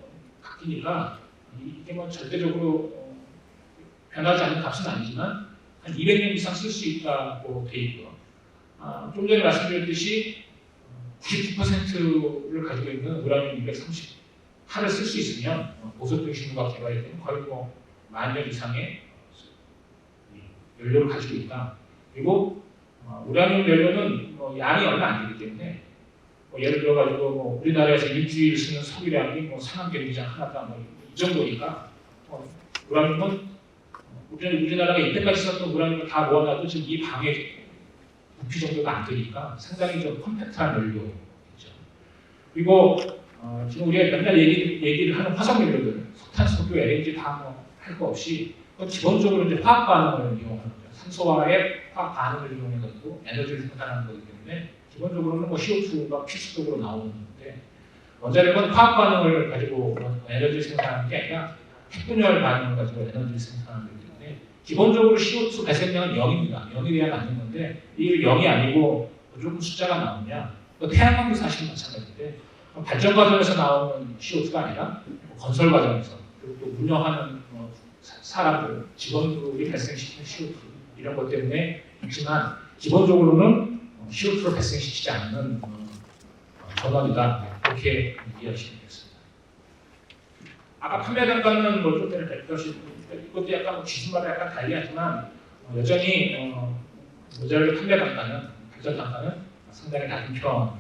바뀌니까 이게 뭐 절대적으로 변하지 않는 값은 아니지만 한 200년 이상 쓸 수 있다고 돼 있고요. 좀 전에 말씀드렸듯이 99%를 가지고 있는 우라늄 238을 쓸 수 있으면 고속등 신호가 개발이 되면 거의 뭐 10,000년 이상의 연료를 가지고 있다. 그리고 우라늄 연료는 양이 얼마 안 되기 때문에 예를 들어 가지고 우리나라에서 일주일 쓰는 소비량이 상암경기장 하나당 이 정도니까 우라늄은 우리나라가 이때까지 썼던 우라늄을 다 모아놔도 지금 이 방의 부피 정도가 안 되니까 상당히 좀 컴팩트한 연료겠죠. 그리고 지금 우리가 맨날 얘기를 하는 화석 연료들, 석탄, 석유, LNG 다 할 거 없이 기본적으로 이제 화학 반응을 이용하는 거죠. 산소와의 화학 반응을 이용해가지고 에너지를 생산하는 거기 때문에 기본적으로는 CO2가 필수적으로 나오는 건데 원자력은 화학 반응을 가지고 에너지를 생산하는 게 아니라 핵분열 반응을 가지고 에너지를 생산하는 거기 때문에 기본적으로 CO2 배설량은 0입니다. 0이 돼야 맞는 건데 이 0이 아니고 조금 숫자가 나오냐 태양광도 사실 마찬가지인데 발전 과정에서 나오는 CO2가 아니라 건설 과정에서 그리고 또 운영하는 사람들, 직원들이 발생시키는 CO2 이런 것 때문에 있지만 기본적으로는 CO2를 발생시키지 않는 전원이다 이렇게 이해하시면 되겠습니다. 아까 판매 단가는 좀 전에 뵙다시피 이것도 약간 기준마다 약간 달리하지만 여전히 원자력의 판매 단가는 발전 단가는 상당히 낮은 편.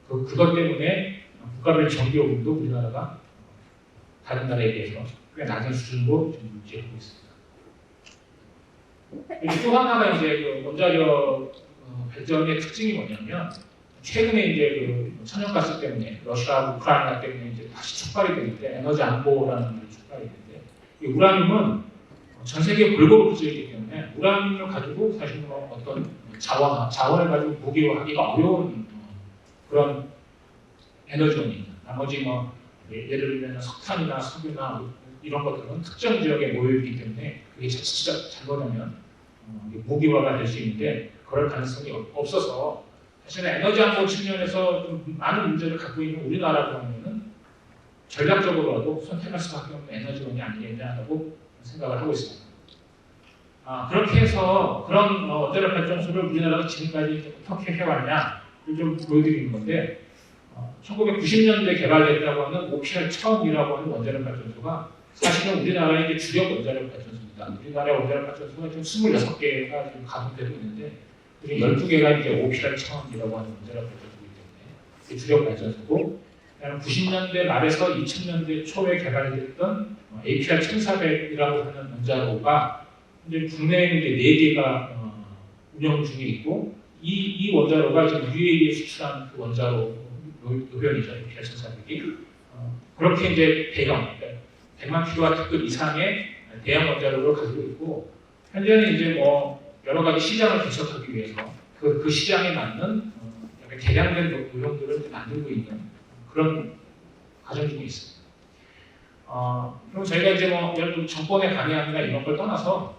그것 때문에 국가별 전기요금도 우리나라가 다른 나라에 비해서 꽤 낮은 수준으로 지금 유지하고 있습니다. 또 하나가 이제 원자력 발전의 특징이 뭐냐면 최근에 이제 천연가스 때문에 러시아, 우크라이나 때문에 이제 다시 촉발이 되는데 에너지 안보라는 게 촉발이 되는데 이 우라늄은 전 세계에 골고루 퍼져 있기 때문에 우라늄을 가지고 사실 어떤 자원을 가지고 무기화하기가 어려운 그런 에너지원입니다. 나머지 예를 들면 석탄이나 석유나 이런 것들은 특정 지역에 모여있기 때문에 그게 진짜 잘못하면 무기화가 될 수 있는데 그럴 가능성이 없어서 사실은 에너지 안보 측면에서 좀 많은 문제를 갖고 있는 우리나라로 하면은 전략적으로라도 선택할 수밖에 없는 에너지원이 아니겠냐라고 생각을 하고 있습니다. 그렇게 해서 그런 원자력 발전소를 우리나라가 지금까지 어떻게 해왔냐를 좀 보여드리는 건데 1990년대 개발됐다고 하는 OPR-1000이라고 하는 원자력 발전소가 사실은 우리나라의 주력 원자력 발전소입니다. 우리나라의 원자력 발전소가 지금 26개가 지금 가동되고 있는데 그중에 12개가 이제 OPR-1000이라고 하는 원자력 발전소이기 때문에 주력 발전소고 90년대 말에서 2000년대 초에 개발됐던 APR-1400이라고 하는 원자로가 이제 국내에는 이제 4개가 운영 중에 있고 이 원자로가 지금 UAE에 수출한 그 원자로 노변이죠. APR-1400이 그렇게 이제 대형 100만 킬로와트급 이상의 대형 원자로를 가지고 있고 현재는 이제 여러 가지 시장을 개척하기 위해서 그 시장에 맞는 개량된 노형들을 만들고 있는 그런 과정 중에 있습니다. 그럼 저희가 이제 예를 들어 정권의 방향이나 이런 걸 떠나서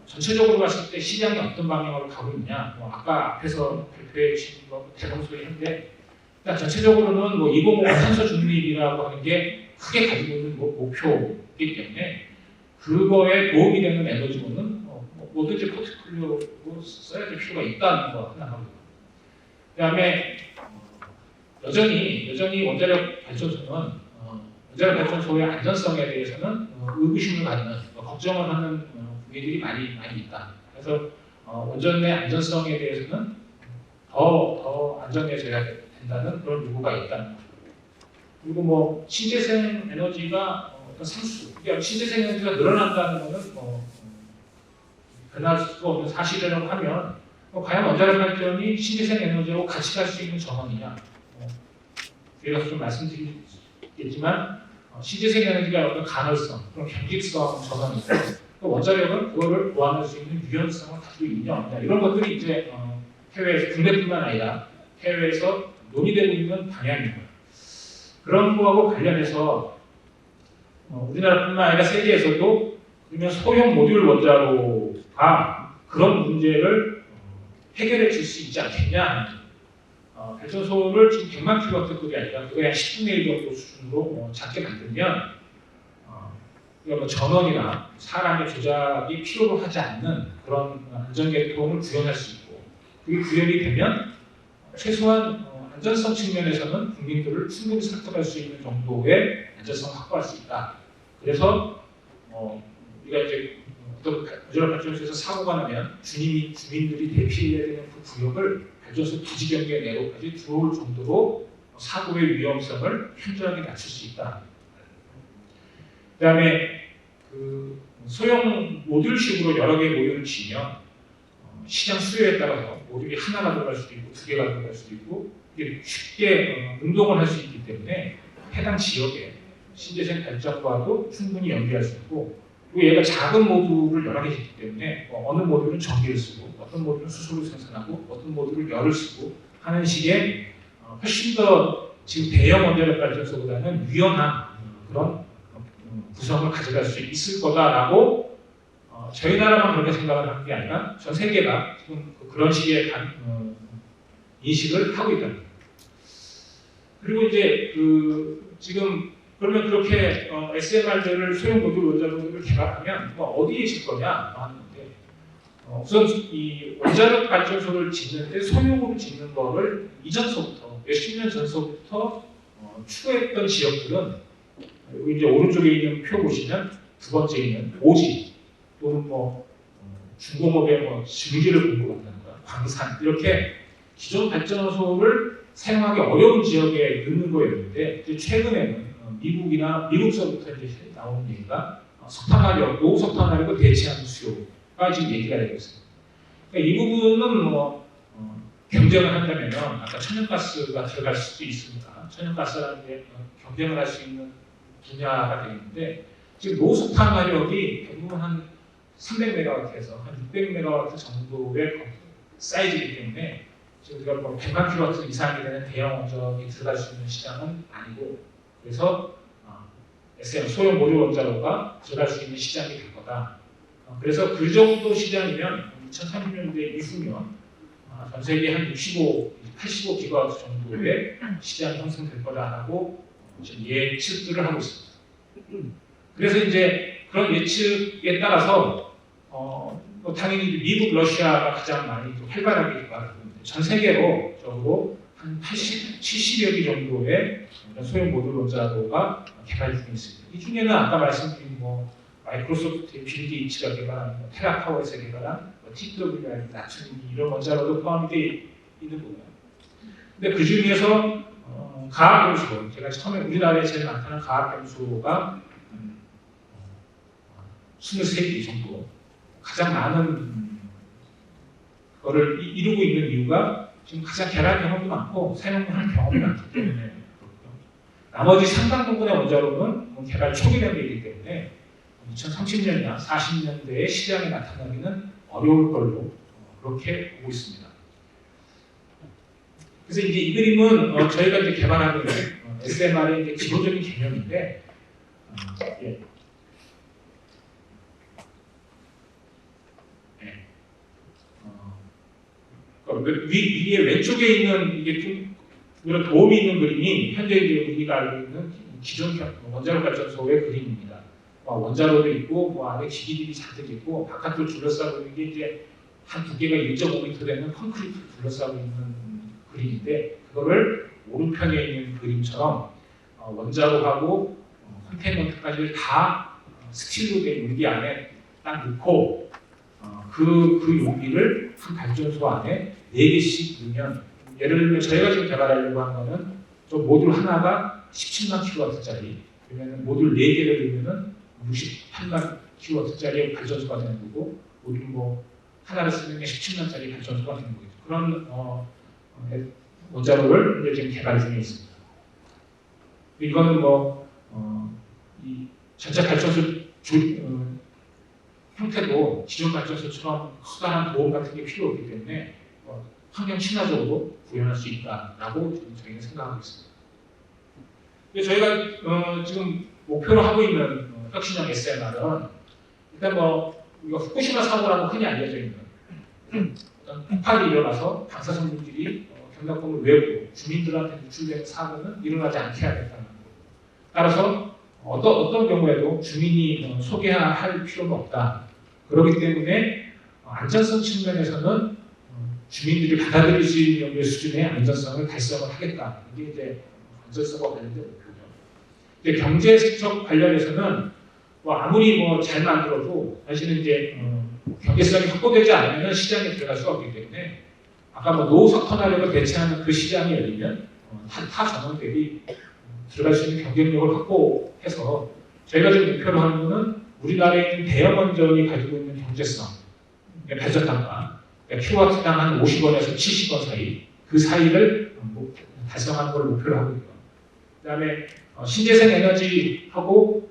전체적으로 봤을 때 시장이 어떤 방향으로 가고 있냐, 아까 앞에서 발표해 주신 거 대동소이 한데 일단 전체적으로는 2050 탄소 중립이라고 하는 게 크게 가지고 있는 목표이기 때문에 그거에 도움이 되는 에너지원은 뭐든지 포트폴리오로 써야 될 필요가 있다는 거 하나 하고요. 그다음에 여전히 원자력 발전소는 원자력 발전소의 안전성에 대해서는 의구심을 갖는 걱정을 하는 국민들이 많이 있다. 그래서 원전 내 안전성에 대해서는 더 안전해져야 된다는 그런 요구가 있다. 그리고 뭐 신재생 에너지가 어떤 상수, 그러니까 신재생 에너지가 늘어난다는 것은 변할 수 없는 사실이라고 하면 과연 원자력 발전이 신재생 에너지하고 같이 갈 수 있는 전원이냐? 뒤에서 좀 말씀드리겠지만 신재생 에너지가 어떤 가능성, 그런 경직성 전원이고 원자력은 그거를 보완할 수 있는 유연성을 가지고 있냐 없냐 이런 것들이 이제 해외에서 국내뿐만 아니라 해외에서 논의되고 있는 방향입니다. 그런 거하고 관련해서 우리나라뿐만 아니라 세계에서도 그러면 소형 모듈 원자로가 그런 문제를 해결해 줄 수 있지 않겠냐. 발전소를 지금 100만 킬로와트급이 아니라 그거의 한 10분의 1 정도 수준으로 작게 만들면 뭐 전원이나 사람의 조작이 필요로 하지 않는 그런 안전계통을 구현할 수 있고 그게 구현이 되면 최소한 안전성 측면에서는 국민들을 충분히 설득할 수 있는 정도의 안전성을 확보할 수 있다. 그래서 우리가 이제 어떤 원자력 발전소에서 사고가 나면 주민들이 대피해야 되는 그 구역을 발전소 부지 경계 내로까지 들어올 정도로 사고의 위험성을 현저하게 낮출 수 있다. 그다음에 그 소형 모듈식으로 여러 개의 모듈을 지으면 시장 수요에 따라서 모듈이 하나가 들어갈 수도 있고 두 개가 들어갈 수도 있고 이게 쉽게 운동을 할 수 있기 때문에 해당 지역에 신재생 발전과도 충분히 연계할 수 있고 그리고 얘가 작은 모듈을 여러 개 짓기 때문에 어느 모듈은 전기를 쓰고 어떤 모듈은 수소를 생산하고 어떤 모듈은 열을 쓰고 하는 식의 훨씬 더 지금 대형 원자력 발전소보다는 유연한 그런 구성을 가져갈 수 있을 거다라고 저희 나라만 그렇게 생각을 하는 게 아니라 전 세계가 지금 그런 식의 인식을 하고 있다. 그리고 이제 지금 그러면 그렇게 SMR들을 소형 모듈 원자로를 개발하면 어디에 질 거냐 하는데 우선 이 원자력 발전소를 짓는데 소형으로 짓는 거를 이전서부터 몇십 년 전서부터 추구했던 지역들은 여기 이제 오른쪽에 있는 표 보시면 두 번째 있는 오지 또는 중공업의 증기를 공급한다든가 광산 이렇게 기존 발전소를 사용하기 어려운 지역에 넣는 거였는데 이제 최근에는 미국서부터 이제 나오는 얘기가 석탄화력, 노석탄화력을 대체하는 수요가 지금 얘기가 되고 있습니다. 그러니까 이 부분은 경쟁을 한다면 아까 천연가스가 들어갈 수도 있으니까 천연가스라는 게 경쟁을 할 수 있는 분야가 되겠는데 지금 노석탄화력이 대부분 한 300메가와트에서 한 600메가와트 정도의 사이즈이기 때문에 지금 우리가 100만 킬로와트 이상이 되는 대형 원전이 들어갈 수 있는 시장은 아니고 그래서 SM 소형 모듈 원자로가 들어갈 수 있는 시장이 될 거다. 그래서 그 정도 시장이면 2030년대 이후면 전 세계 한 85 기가와트 정도의 시장이 형성될 거다라고 지금 예측들을 하고 있습니다. 그래서 이제 그런 예측에 따라서 당연히 미국, 러시아가 가장 많이 활발하게 개발하고 있는데 전 세계적으로 한 80, 70여 개 정도의 소형 모듈 원자로가 개발 중에 있습니다. 이 중에는 아까 말씀드린 마이크로소프트의 빌 게이츠가 개발한 테라파워에서 개발한 TWR, 나트륨 이런 원자로도 포함이 되어 있는 거고요. 근데 그 중에서 가압염수, 제가 처음에 우리나라에 제일 많다는 가압염수가 23개 정도 가장 많은 거를 이루고 있는 이유가 지금 가장 개발 경험도 많고 사용하는 경험이 많기 때문에 그렇고요. 나머지 상당 부분의 원자로는 개발 초기 단계이기 때문에 2030년이나 40년대에 시장에 나타나기는 어려울 걸로 그렇게 보고 있습니다. 그래서 이제 이 그림은 저희가 이제 개발하고 있는 SMR의 이제 기본적인 개념인데, 위에 왼쪽에 있는 이게 좀 이런 도움이 있는 그림이 현재 이제 우리가 알고 있는 기존 원자력 발전소의 그림입니다. 원자로도 있고 안에 기기들이 잔뜩 있고 바깥으로 둘러싸고 있는 게 이제 한 두께가 1.5m 되는 콘크리트를 둘러싸고 있는 그림인데 그거를 오른편에 있는 그림처럼 원자로하고 컨테인먼트까지를 다 스틸로 된 용기 안에 딱 넣고 그 용기를 한 발전소 안에 4개씩 넣으면 예를 들면 저희가 지금 개발하려고 하는 거는 저 모듈 하나가 17만 kW짜리 그러면 모듈 4개를 넣으면 68만 kW짜리 발전소가 되는 거고 모듈 뭐 하나를 쓰는 게 17만짜리 발전소가 되는 거죠. 그런 원자로를 이제 지금 개발 중에 있습니다. 이거는 이 전체 발전소 형태도 기존 발전소처럼 커다란 보험 같은 게 필요 없기 때문에 환경 친화적으로 구현할 수 있다라고 지금 저희는 생각하고 있습니다. 근데 저희가 지금 목표로 하고 있는 혁신형 SMR은 일단 우리가 후쿠시마 사고라고 흔히 알려져 있는 어떤 폭발이 일어나서 방사성물질이 경락권을 외우고 주민들한테 노출되는 사고는 일어나지 않게 하겠다는 거고 따라서 어떤 경우에도 주민이 소개할 필요는 없다. 그렇기 때문에 안전성 측면에서는 주민들이 받아들일 수 있는 정도의 수준의 안전성을 달성을 하겠다. 이게 이제 안전성과 관련된 목표죠. 근데 경제적 관련해서는 아무리 잘 만들어도 사실은 이제 경제성이 확보되지 않으면 시장에 들어갈 수가 없기 때문에 아까 노후석 터널력을 대체하는 그 시장이 열리면 타 전원들이 들어갈 수 있는 경쟁력을 확보해서 저희가 지금 목표로 하는 것은 우리나라에 있는 대형 원전이 가지고 있는 경제성, 발전 단가, 킬로와트당 한 50원에서 70원 사이 그 사이를 달성하는 걸 목표로 하고 있고요. 그다음에 신재생 에너지하고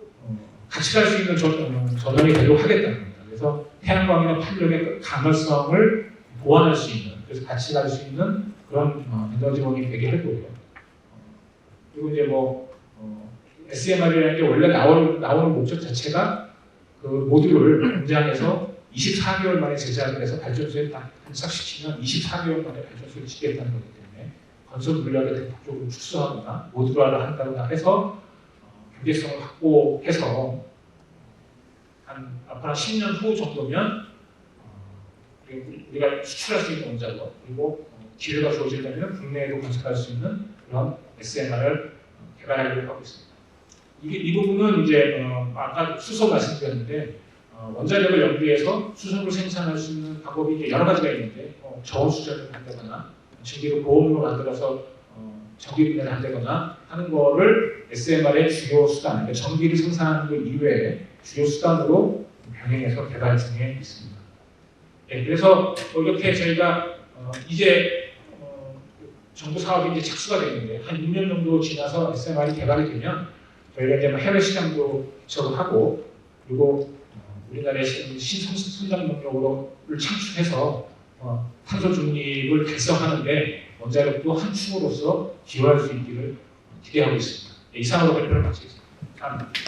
같이 갈 수 있는 전원이 되도록 하겠다는 겁니다. 그래서 태양광이나 풍력의 가능성을 보완할 수 있는, 그래서 같이 갈 수 있는 그런 에너지원이 되게 할 거고요. 그리고 이제 SMR이라는 게 원래 나오는 목적 자체가 그 모듈을 공장에서 24개월 만에 제작을 해서 발전소에 딱 반착시키면 24개월 만에 발전소를 짓겠다는 거기 때문에 건설 물량을 대폭적으로 축소하거나 모듈화를 한다거나 해서 경제성을 확보해서 앞으로 한 10년 후 정도면 우리가 수출할 수 있는 원자로 그리고 기회가 주어진다면 국내에도 건설할 수 있는 그런 SMR을 개발하려고 하고 있습니다. 이 부분은 이제 아까 수소 말씀드렸는데 원자력을 연구해서 수소를 생산할 수 있는 방법이 이제 여러 가지가 있는데 저온 수전을 한다거나 전기를 보험으로 만들어서 전기 분해를 한다거나 하는 거를 SMR의 주요 수단, 그러니까 전기를 생산하는 것 이외에 주요 수단으로 병행해서 개발 중에 있습니다. 네, 그래서 이렇게 저희가 이제 정부 사업이 이제 착수가 되는데 한 6년 정도 지나서 SMR이 개발이 되면 저희가 이제 해외 시장도 개척을 하고 그리고 우리나라의 신성장 능력을 창출해서 탄소 중립을 달성하는데 원자력도 한 축으로서 기여할 수 있기를 기대하고 있습니다. 네, 이상으로 발표를 마치겠습니다. 감사합니다.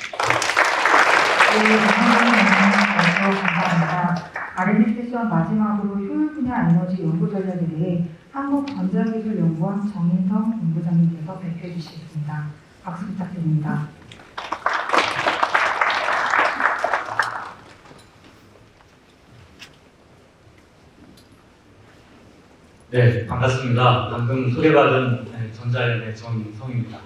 감사합니다. R&D 세션 마지막으로 효율 분야 에너지 연구 전략에 대해 한국전자기술연구원 정인성 본부장님께서 발표해 주시겠습니다. 박수 부탁드립니다. 네, 반갑습니다. 방금 소개받은 전자연의 정인성입니다.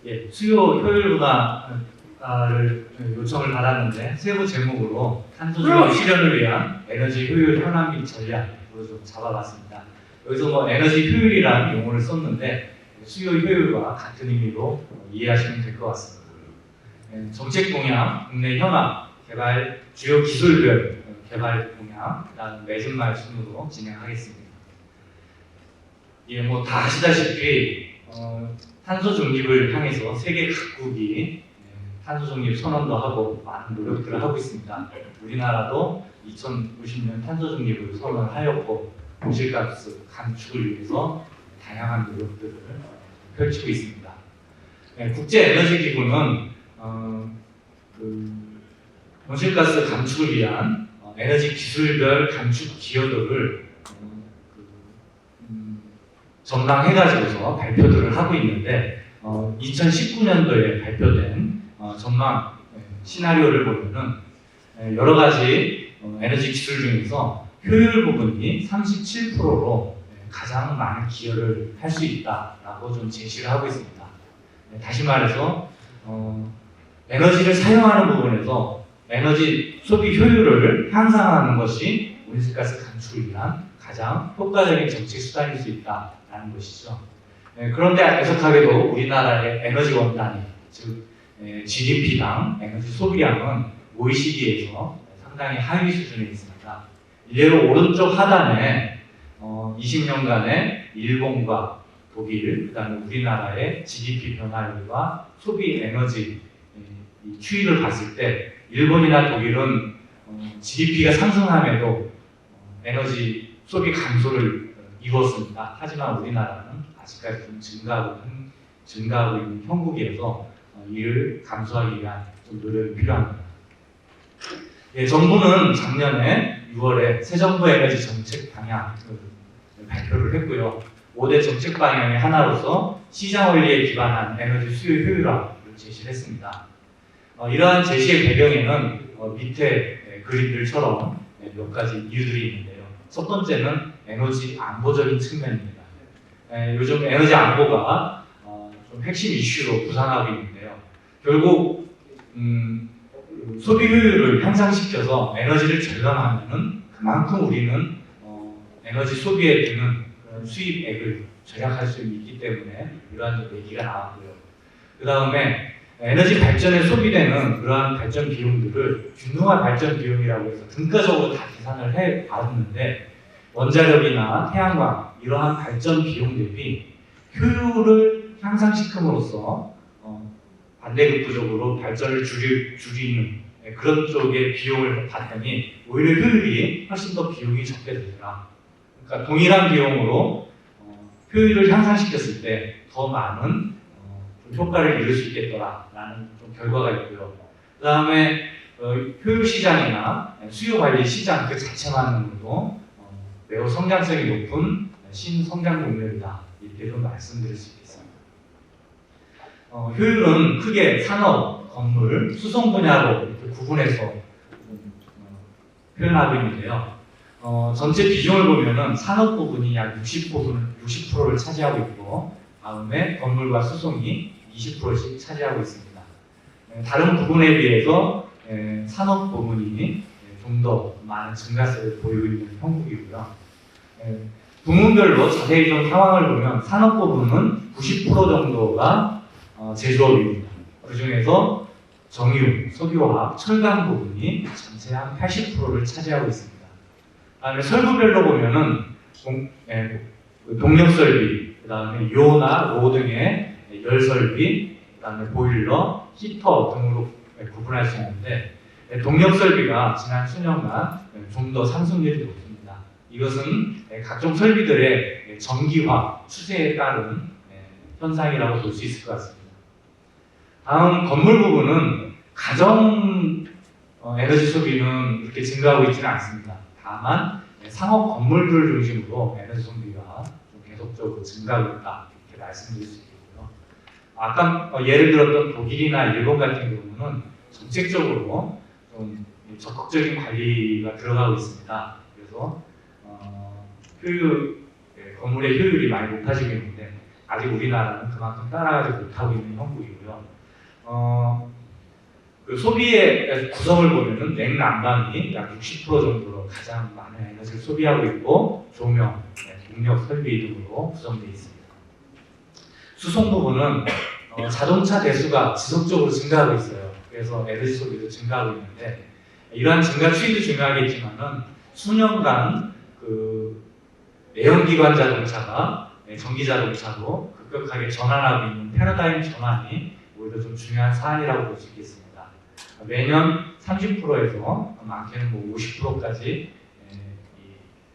예, 수요 효율 분화를 요청을 받았는데 세부 제목으로 탄소 중립 실현을 위한 에너지 효율 현황 및 전략으로 좀 잡아봤습니다. 여기서 에너지 효율이라는 용어를 썼는데 수요 효율과 같은 의미로 이해하시면 될 것 같습니다. 정책 동향, 국내 현황, 개발 주요 기술별 개발 동향, 그다음 맺은 말 순으로 진행하겠습니다. 예, 다 아시다시피 탄소 중립을 향해서 세계 각국이 탄소 중립 선언도 하고 많은 노력들을 하고 있습니다. 우리나라도 2050년 탄소 중립을 선언하였고 온실가스 감축을 위해서 다양한 노력들을 펼치고 있습니다. 국제에너지기구는 온실가스 감축을 위한 에너지 기술별 감축 기여도를 전망해가지고서 발표들을 하고 있는데 2019년도에 발표된 전망 시나리오를 보면은 여러 가지 에너지 기술 중에서 효율 부분이 37%로 가장 많은 기여를 할 수 있다라고 좀 제시를 하고 있습니다. 다시 말해서 에너지를 사용하는 부분에서 에너지 소비 효율을 향상하는 것이 온실가스 감축을 위한 가장 효과적인 정책 수단일 수 있다라는 것이죠. 그런데 애석하게도 우리나라의 에너지 원단위, 즉 GDP당 에너지 소비량은 OECD에서 상당히 하위 수준에 있습니다. 일례로 오른쪽 하단에 20년간의 일본과 독일, 그 다음에 우리나라의 GDP 변화율과 소비 에너지 추이를 봤을 때 일본이나 독일은 GDP가 상승함에도 에너지 소비 감소를 이루었습니다. 하지만 우리나라는 아직까지 좀 증가하고 있는 형국이어서 이를 감소하기 위한 좀 노력이 필요합니다. 정부는 작년에 6월에 새 정부 에너지 정책 방향을 발표를 했고요. 5대 정책 방향의 하나로서 시장 원리에 기반한 에너지 수요 효율화를 제시를 했습니다. 이러한 제시의 배경에는 밑에 그림들처럼 몇 가지 이유들이 있는데요. 첫 번째는 에너지 안보적인 측면입니다. 요즘 에너지 안보가 좀 핵심 이슈로 부상하고 있는데요. 결국 소비 효율을 향상시켜서 에너지를 절감하면은 그만큼 우리는 에너지 소비에 드는 그런 수입액을 절약할 수 있기 때문에 이러한 얘기가 나왔고요. 그 다음에 에너지 발전에 소비되는 그러한 발전 비용들을 균등한 발전 비용이라고 해서 등가적으로 다 계산을 해 봤는데 원자력이나 태양광 이러한 발전 비용 대비 효율을 향상시킴으로써 반대급부적으로 발전을 줄이는 그런 쪽의 비용을 봤더니 오히려 효율이 훨씬 더 비용이 적게 들더라. 그러니까 동일한 비용으로 효율을 향상시켰을 때 더 많은 효과를 이룰 수 있겠더라라는 좀 결과가 있고요. 그 다음에 효율 시장이나 수요 관리 시장 그 자체만으로도 매우 성장성이 높은 신성장 동력이다 이렇게도 말씀드릴 수 있겠습니다. 효율은 크게 산업, 건물, 수송 분야로 이렇게 구분해서 표현하고 있는데요. 전체 비중을 보면은 산업 부분이 약 60%를 차지하고 있고 다음에 건물과 수송이 20%씩 차지하고 있습니다. 다른 부분에 비해서 산업 부분이 좀 더 많은 증가세를 보이고 있는 형국이고요. 부문별로 자세히 좀 상황을 보면 산업 부분은 90% 정도가 제조업입니다. 그 중에서 정유, 석유화학, 철강 부분이 전체 한 80%를 차지하고 있습니다. 다음에 설부별로 보면은 동력 설비, 그 다음에 요나 로 등의 열 설비, 그 다음에 보일러, 히터 등으로 구분할 수 있는데 동력 설비가 지난 수년간 좀 더 상승률이 높습니다. 이것은 각종 설비들의 전기화 추세에 따른 현상이라고 볼 수 있을 것 같습니다. 다음 건물 부분은 가정 에너지 소비는 그렇게 증가하고 있지는 않습니다. 다만 상업 건물들 중심으로 에너지 소비가 좀 계속적으로 증가하고 있다 이렇게 말씀드릴 수 있겠고요. 아까 예를 들었던 독일이나 일본 같은 경우는 정책적으로 좀 적극적인 관리가 들어가고 있습니다. 그래서 건물의 효율이 많이 높아지고 있는데 아직 우리나라는 그만큼 따라가지 못하고 있는 형국이고요. 그 소비의 구성을 보면은 냉난방이 약 60% 정도로 가장 많은 에너지를 소비하고 있고 조명, 동력 설비 등으로 구성되어 있습니다. 수송 부분은 자동차 대수가 지속적으로 증가하고 있어요. 그래서 에너지 소비도 증가하고 있는데 이러한 증가 추이도 중요하겠지만은 수년간 그 내연기관 자동차가 전기 자동차로 급격하게 전환하고 있는 패러다임 전환이 오히려 좀 중요한 사안이라고 볼 수 있겠습니다. 매년 30%에서 많게는 뭐 50%까지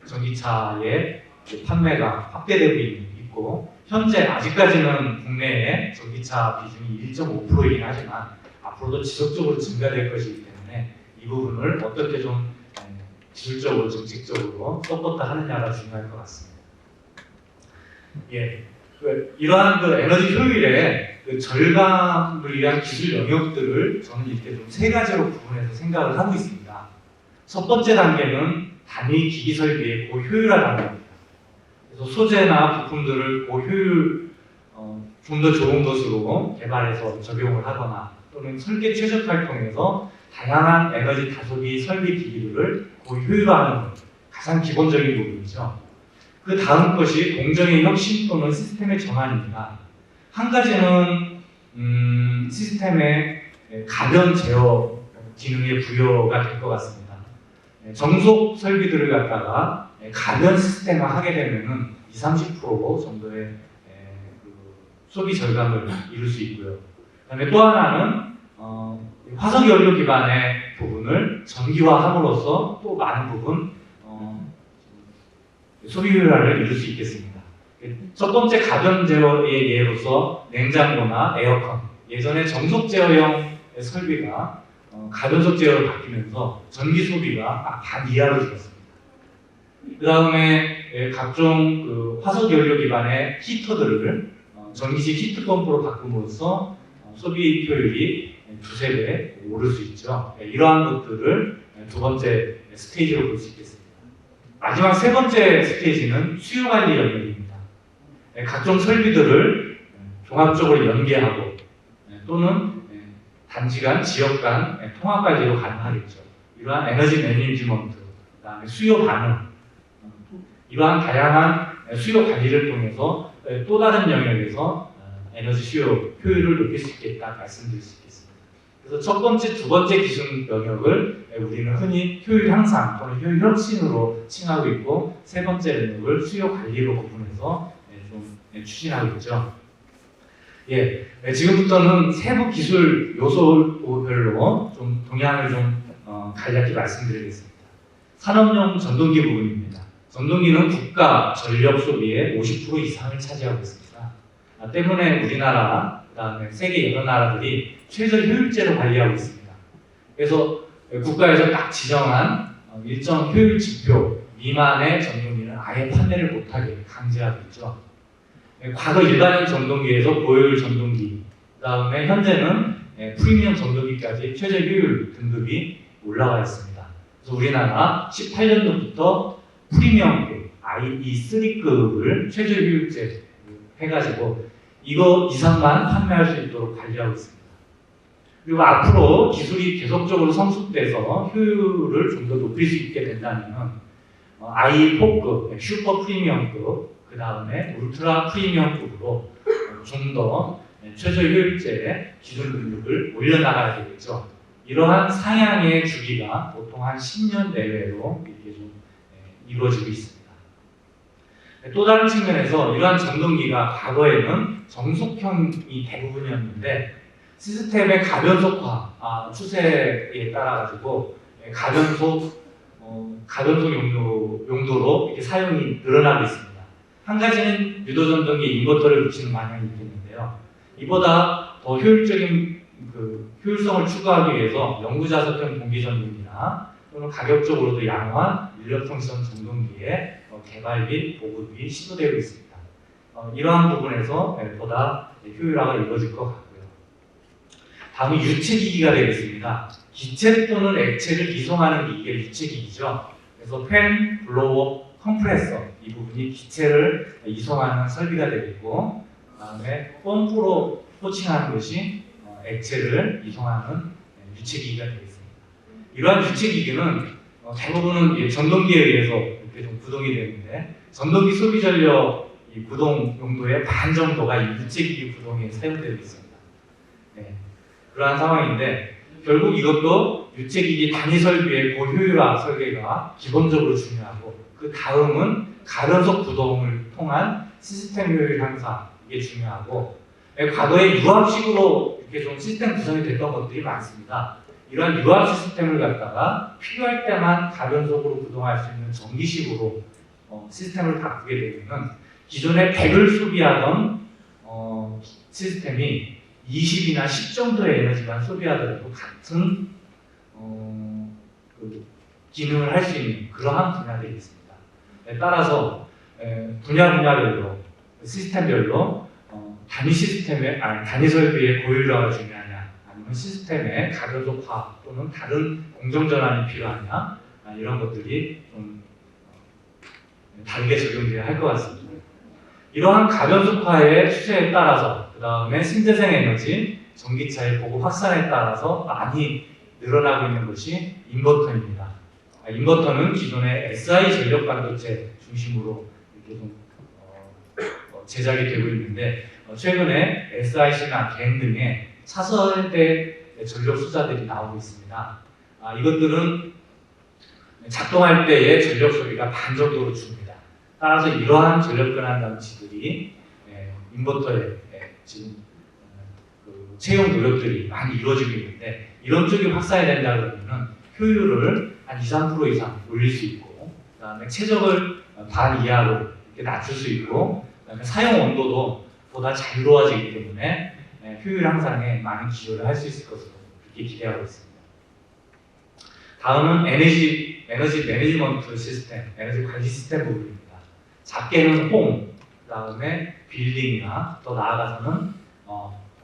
전기차의 판매가 확대되고 있고 현재 아직까지는 국내에 전기차 비중이 1.5%이긴 하지만 앞으로도 지속적으로 증가될 것이기 때문에 이 부분을 어떻게 좀 기술적으로 정책적으로 서포트 하느냐가 중요할 것 같습니다. 예, 이러한 에너지 효율의 절감을 위한 기술 영역들을 저는 이렇게 좀 세 가지로 구분해서 생각을 하고 있습니다. 첫 번째 단계는 단위 기기 설비의 고효율화 단계입니다. 그래서 소재나 부품들을 고효율, 좀 더 좋은 것으로 개발해서 적용을 하거나 또는 설계 최적화를 통해서 다양한 에너지 다소비 설비 기기들을 고효율화하는 것, 가장 기본적인 부분이죠. 그 다음 것이 공정의 혁신 또는 시스템의 전환입니다. 한 가지는 시스템의 가변 제어 기능의 부여가 될 것 같습니다. 정속 설비들을 갖다가 가변 시스템화 하게 되면은 20-30% 정도의 소비 절감을 이룰 수 있고요. 그다음에 또 하나는 화석 연료 기반의 부분을 전기화함으로써 또 많은 부분 소비 효율화를 이룰 수 있겠습니다. 첫 번째 가변 제어의 예로서 냉장고나 에어컨, 예전에 정속 제어형 설비가 가변속 제어로 바뀌면서 전기 소비가 반 이하로 줄었습니다. 그 다음에 각종 화석 연료 기반의 히터들을 전기식 히트펌프로 바꿈으로써 소비 효율이 두세 배 오를 수 있죠. 이러한 것들을 두 번째 스테이지로 볼 수 있겠습니다. 마지막 세 번째 스테이지는 수요 관리 영역입니다. 각종 설비들을 종합적으로 연계하고 또는 단지간, 지역 간 통합 관리로 가능하겠죠. 이러한 에너지 매니지먼트, 그다음에 수요 반응, 이러한 다양한 수요 관리를 통해서 또 다른 영역에서 에너지 수요 효율을 높일 수 있겠다 말씀드릴 수 있겠습니다. 그래서 첫 번째, 두 번째 기준 영역을 우리는 흔히 효율 향상 또는 효율 혁신으로 칭하고 있고, 세 번째 영역을 수요 관리로 구분해서 좀 추진하고 있죠. 예, 지금부터는 세부 기술 요소별로 좀 동향을 좀 간략히 말씀드리겠습니다. 산업용 전동기 부분입니다. 전동기는 국가 전력 소비의 50% 이상을 차지하고 있습니다. 때문에 우리나라, 그다음에 세계 여러 나라들이 최저 효율제로 관리하고 있습니다. 그래서 국가에서 딱 지정한 일정 효율 지표 미만의 전동기는 아예 판매를 못하게 강제하고 있죠. 과거 일반인 전동기에서 고효율 전동기, 그다음에 현재는 프리미엄 전동기까지 최저 효율 등급이 올라가 있습니다. 그래서 우리나라 18년도부터 프리미엄급 IE3급을 최저 효율제 해가지고 이거 이상만 판매할 수 있도록 관리하고 있습니다. 그리고 앞으로 기술이 계속적으로 성숙돼서 효율을 좀 더 높일 수 있게 된다면 IE4급, 슈퍼 프리미엄급, 그 다음에 울트라 프리미엄급으로 좀 더 최저 효율제 기준 등급을 올려나가야 되겠죠. 이러한 상향의 주기가 보통 한 10년 내외로 이렇게 좀 이루어지고 있습니다. 또 다른 측면에서 이러한 전동기가 과거에는 정속형이 대부분이었는데 시스템의 가변속화 추세에 따라 가지고 가변속 용도로 이렇게 사용이 늘어나고 있습니다. 한 가지는 유도전동기 인버터를 붙이는 방향이 있겠는데요. 이보다 더 효율적인 효율성을 추구하기 위해서 영구자석형 공기전동기나 또는 가격적으로도 양호한 인력통선 전동기의 개발 및 보급이 시도되고 있습니다. 이러한 부분에서 보다 효율화가 이루어질 것 같고요. 다음은 유체기기가 되겠습니다. 기체 또는 액체를 이송하는 기기가 유체기기죠. 그래서 팬, 블로워, 컴프레서 이 부분이 기체를 이송하는 설비가 되겠고, 그다음에 펌프로 호칭하는 것이 액체를 이송하는 유체기기가 되겠습니다. 이러한 유체기기는 대부분은 전동기에 의해서 이렇게 좀 구동이 되는데, 전동기 소비 전력 이 구동 용도의 반 정도가 이 유체기기 구동에 사용되고 있습니다. 네, 그러한 상황인데 결국 이것도 유체기기 단위 설비의 고효율화 설계가 기본적으로 중요하고, 그 다음은 가변속 구동을 통한 시스템 효율 향상 이게 중요하고, 과거에 유압식으로 이렇게 좀 시스템 구성이 됐던 것들이 많습니다. 이러한 유압 시스템을 갖다가 필요할 때만 가변속으로 구동할 수 있는 전기식으로 시스템을 바꾸게 되면 기존에 100을 소비하던 시스템이 20이나 10 정도의 에너지만 소비하더라도 같은 기능을 할 수 있는 그러한 분야들이 있습니다. 따라서 분야별로 시스템별로 단위 설비의 고율화가 중요하냐, 아니면 시스템의 가변속화 또는 다른 공정 전환이 필요하냐, 이런 것들이 좀 다르게 적용돼야 할 것 같습니다. 이러한 가변속화의 추세에 따라서 그 다음에 신재생 에너지, 전기차의 보급 확산에 따라서 많이 늘어나고 있는 것이 인버터입니다. 인버터는 기존의 SI 전력 반도체 중심으로 이렇게 좀 제작이 되고 있는데 최근에 SIC나 겐 등의 차세대 전력 수자들이 나오고 있습니다. 이것들은 작동할 때의 전력 소비가 반 정도로 줍니다. 따라서 이러한 전력 변환 장치들이 인버터에 지금 채용 노력들이 많이 이루어지고 있는데 이런 쪽이 확산이 된다 그러면 효율을 한 2~3% 이상 올릴 수 있고 그다음에 최적을 반 이하로 이렇게 낮출 수 있고 그다음에 사용 온도도 보다 자유로워지기 때문에 효율 향상에 많은 기여를 할 수 있을 것으로 그렇게 기대하고 있습니다. 다음은 에너지 매니지먼트 시스템, 에너지 관리 시스템 부분입니다. 작게는 홈, 그다음에 빌딩이나 더 나아가서는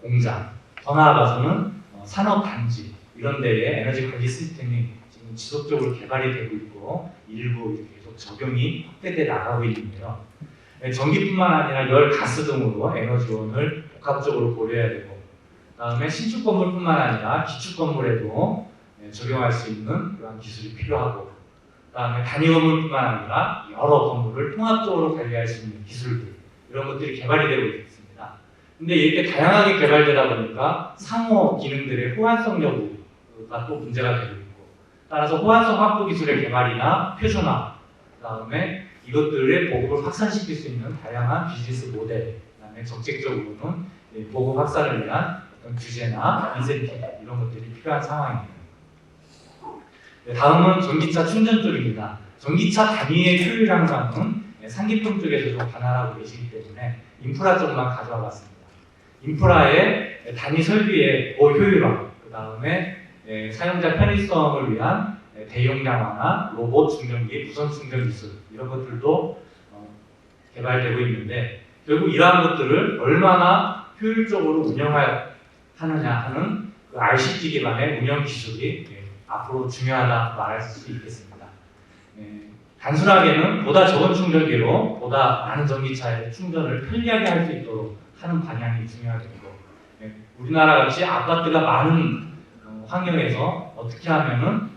공장, 더 나아가서는 산업 단지 이런 데에 에너지 관리 시스템이 지금 지속적으로 개발이 되고 있고 일부 계속 적용이 확대돼 나가고 있는데요. 전기뿐만 아니라 열, 가스 등으로 에너지원을 복합적으로 고려해야 되고, 그다음에 신축 건물뿐만 아니라 기축 건물에도 적용할 수 있는 그런 기술이 필요하고, 그다음에 단위 건물뿐만 아니라 여러 건물을 통합적으로 관리할 수 있는 기술들 이런 것들이 개발이 되고 있습니다. 근데 이렇게 다양하게 개발되다 보니까 상호 기능들의 호환성 여부가 또 문제가 되고 있고, 따라서 호환성 확보 기술의 개발이나 표준화, 그다음에 이것들의 보급을 확산시킬 수 있는 다양한 비즈니스 모델, 그다음에 정책적으로는 보급 확산을 위한 어떤 규제나 인센티브 이런 것들이 필요한 상황입니다. 다음은 전기차 충전 쪽입니다. 전기차 단위의 효율 향상은 상기품 쪽에서 좀 관할하고 계시기 때문에 인프라 쪽만 가져와 봤습니다. 인프라의 단위 설비의 고효율화, 그 다음에 사용자 편의성을 위한 대용량화나 로봇 충전기, 무선 충전 기술 이런 것들도 개발되고 있는데 결국 이러한 것들을 얼마나 효율적으로 운영하느냐 하는 그 RCT 기반의 운영 기술이 앞으로 중요하다 말할 수 있겠습니다. 단순하게는 보다 적은 충전기로 보다 많은 전기차의 충전을 편리하게 할 수 있도록 하는 방향이 중요하겠고, 우리나라 같이 아파트가 많은 환경에서 어떻게 하면은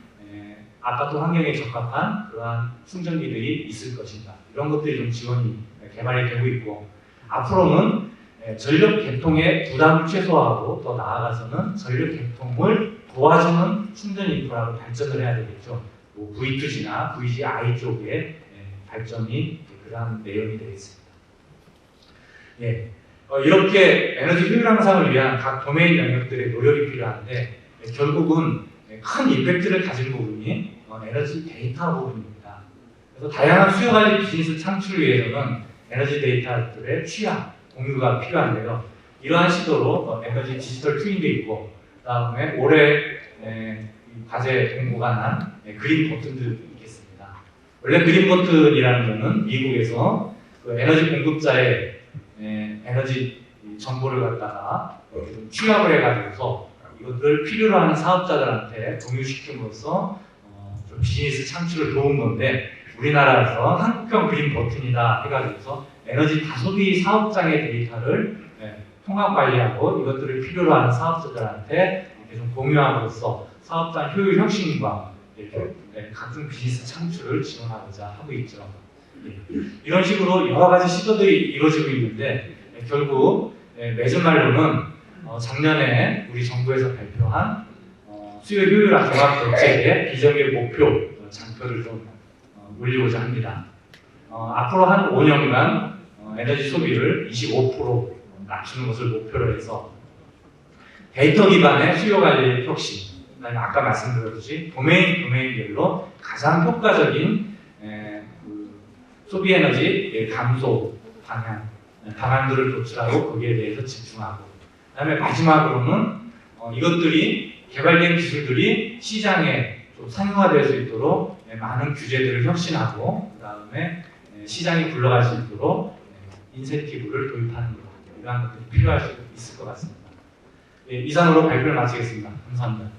아파트 환경에 적합한 그러한 충전기들이 있을 것인가, 이런 것들이 좀 지원이 개발이 되고 있고, 앞으로는 전력 개통의 부담을 최소화하고 더 나아가서는 전력 개통을 도와주는 충전 인프라로 발전을 해야 되겠죠. 뭐 V2G나 VGI 쪽의 발전이 그러한 내용이 되겠습니다. 이렇게 에너지 효율 향상을 위한 각 도메인 영역들의 노력이 필요한데 결국은 큰 임팩트를 가진 부분이 에너지 데이터 부분입니다. 그래서 다양한 수요 관리 비즈니스 창출을 위해서는 에너지 데이터들의 취합, 공유가 필요한데요. 이러한 시도로 에너지 디지털 트윈도 있고, 그다음에 올해 과제 공고가 난 그린 버튼도 있겠습니다. 원래 그린 버튼이라는 것은 미국에서 그 에너지 공급자의 에너지 정보를 갖다가 취합을 해가지고서 이것을 필요로 하는 사업자들한테 공유시킴으로써 좀 비즈니스 창출을 도운 건데, 우리나라에서 한국형 그린 버튼이다 해가지고서 에너지 다소비 사업장의 데이터를 통합 관리하고 이것들을 필요로 하는 사업자들한테 이렇게 좀 공유함으로써 사업장 효율 혁신과 이렇게 각종 비즈니스 창출을 지원하고자 하고 있죠. 이런 식으로 여러 가지 시도들이 이루어지고 있는데 결국 맺은 말로는 작년에 우리 정부에서 발표한 수요 효율화 종합 정책의 비정의 목표 장표를 좀 올리고자 합니다. 앞으로 한 5년간 에너지 소비를 25% 낮추는 것을 목표로 해서 데이터 기반의 수요 관리 혁신, 그다음에 아까 말씀드렸듯이 도메인별로 가장 효과적인 소비 에너지 감소 방안들을 도출하고 거기에 대해서 집중하고, 그다음에 마지막으로는 이것들이 개발된 기술들이 시장에 좀 상용화될 수 있도록 많은 규제들을 혁신하고, 그다음에 시장이 굴러갈 수 있도록 인센티브를 도입하는 것, 이러한 것들이 필요할 수 있을 것 같습니다. 예, 이상으로 발표를 마치겠습니다. 감사합니다.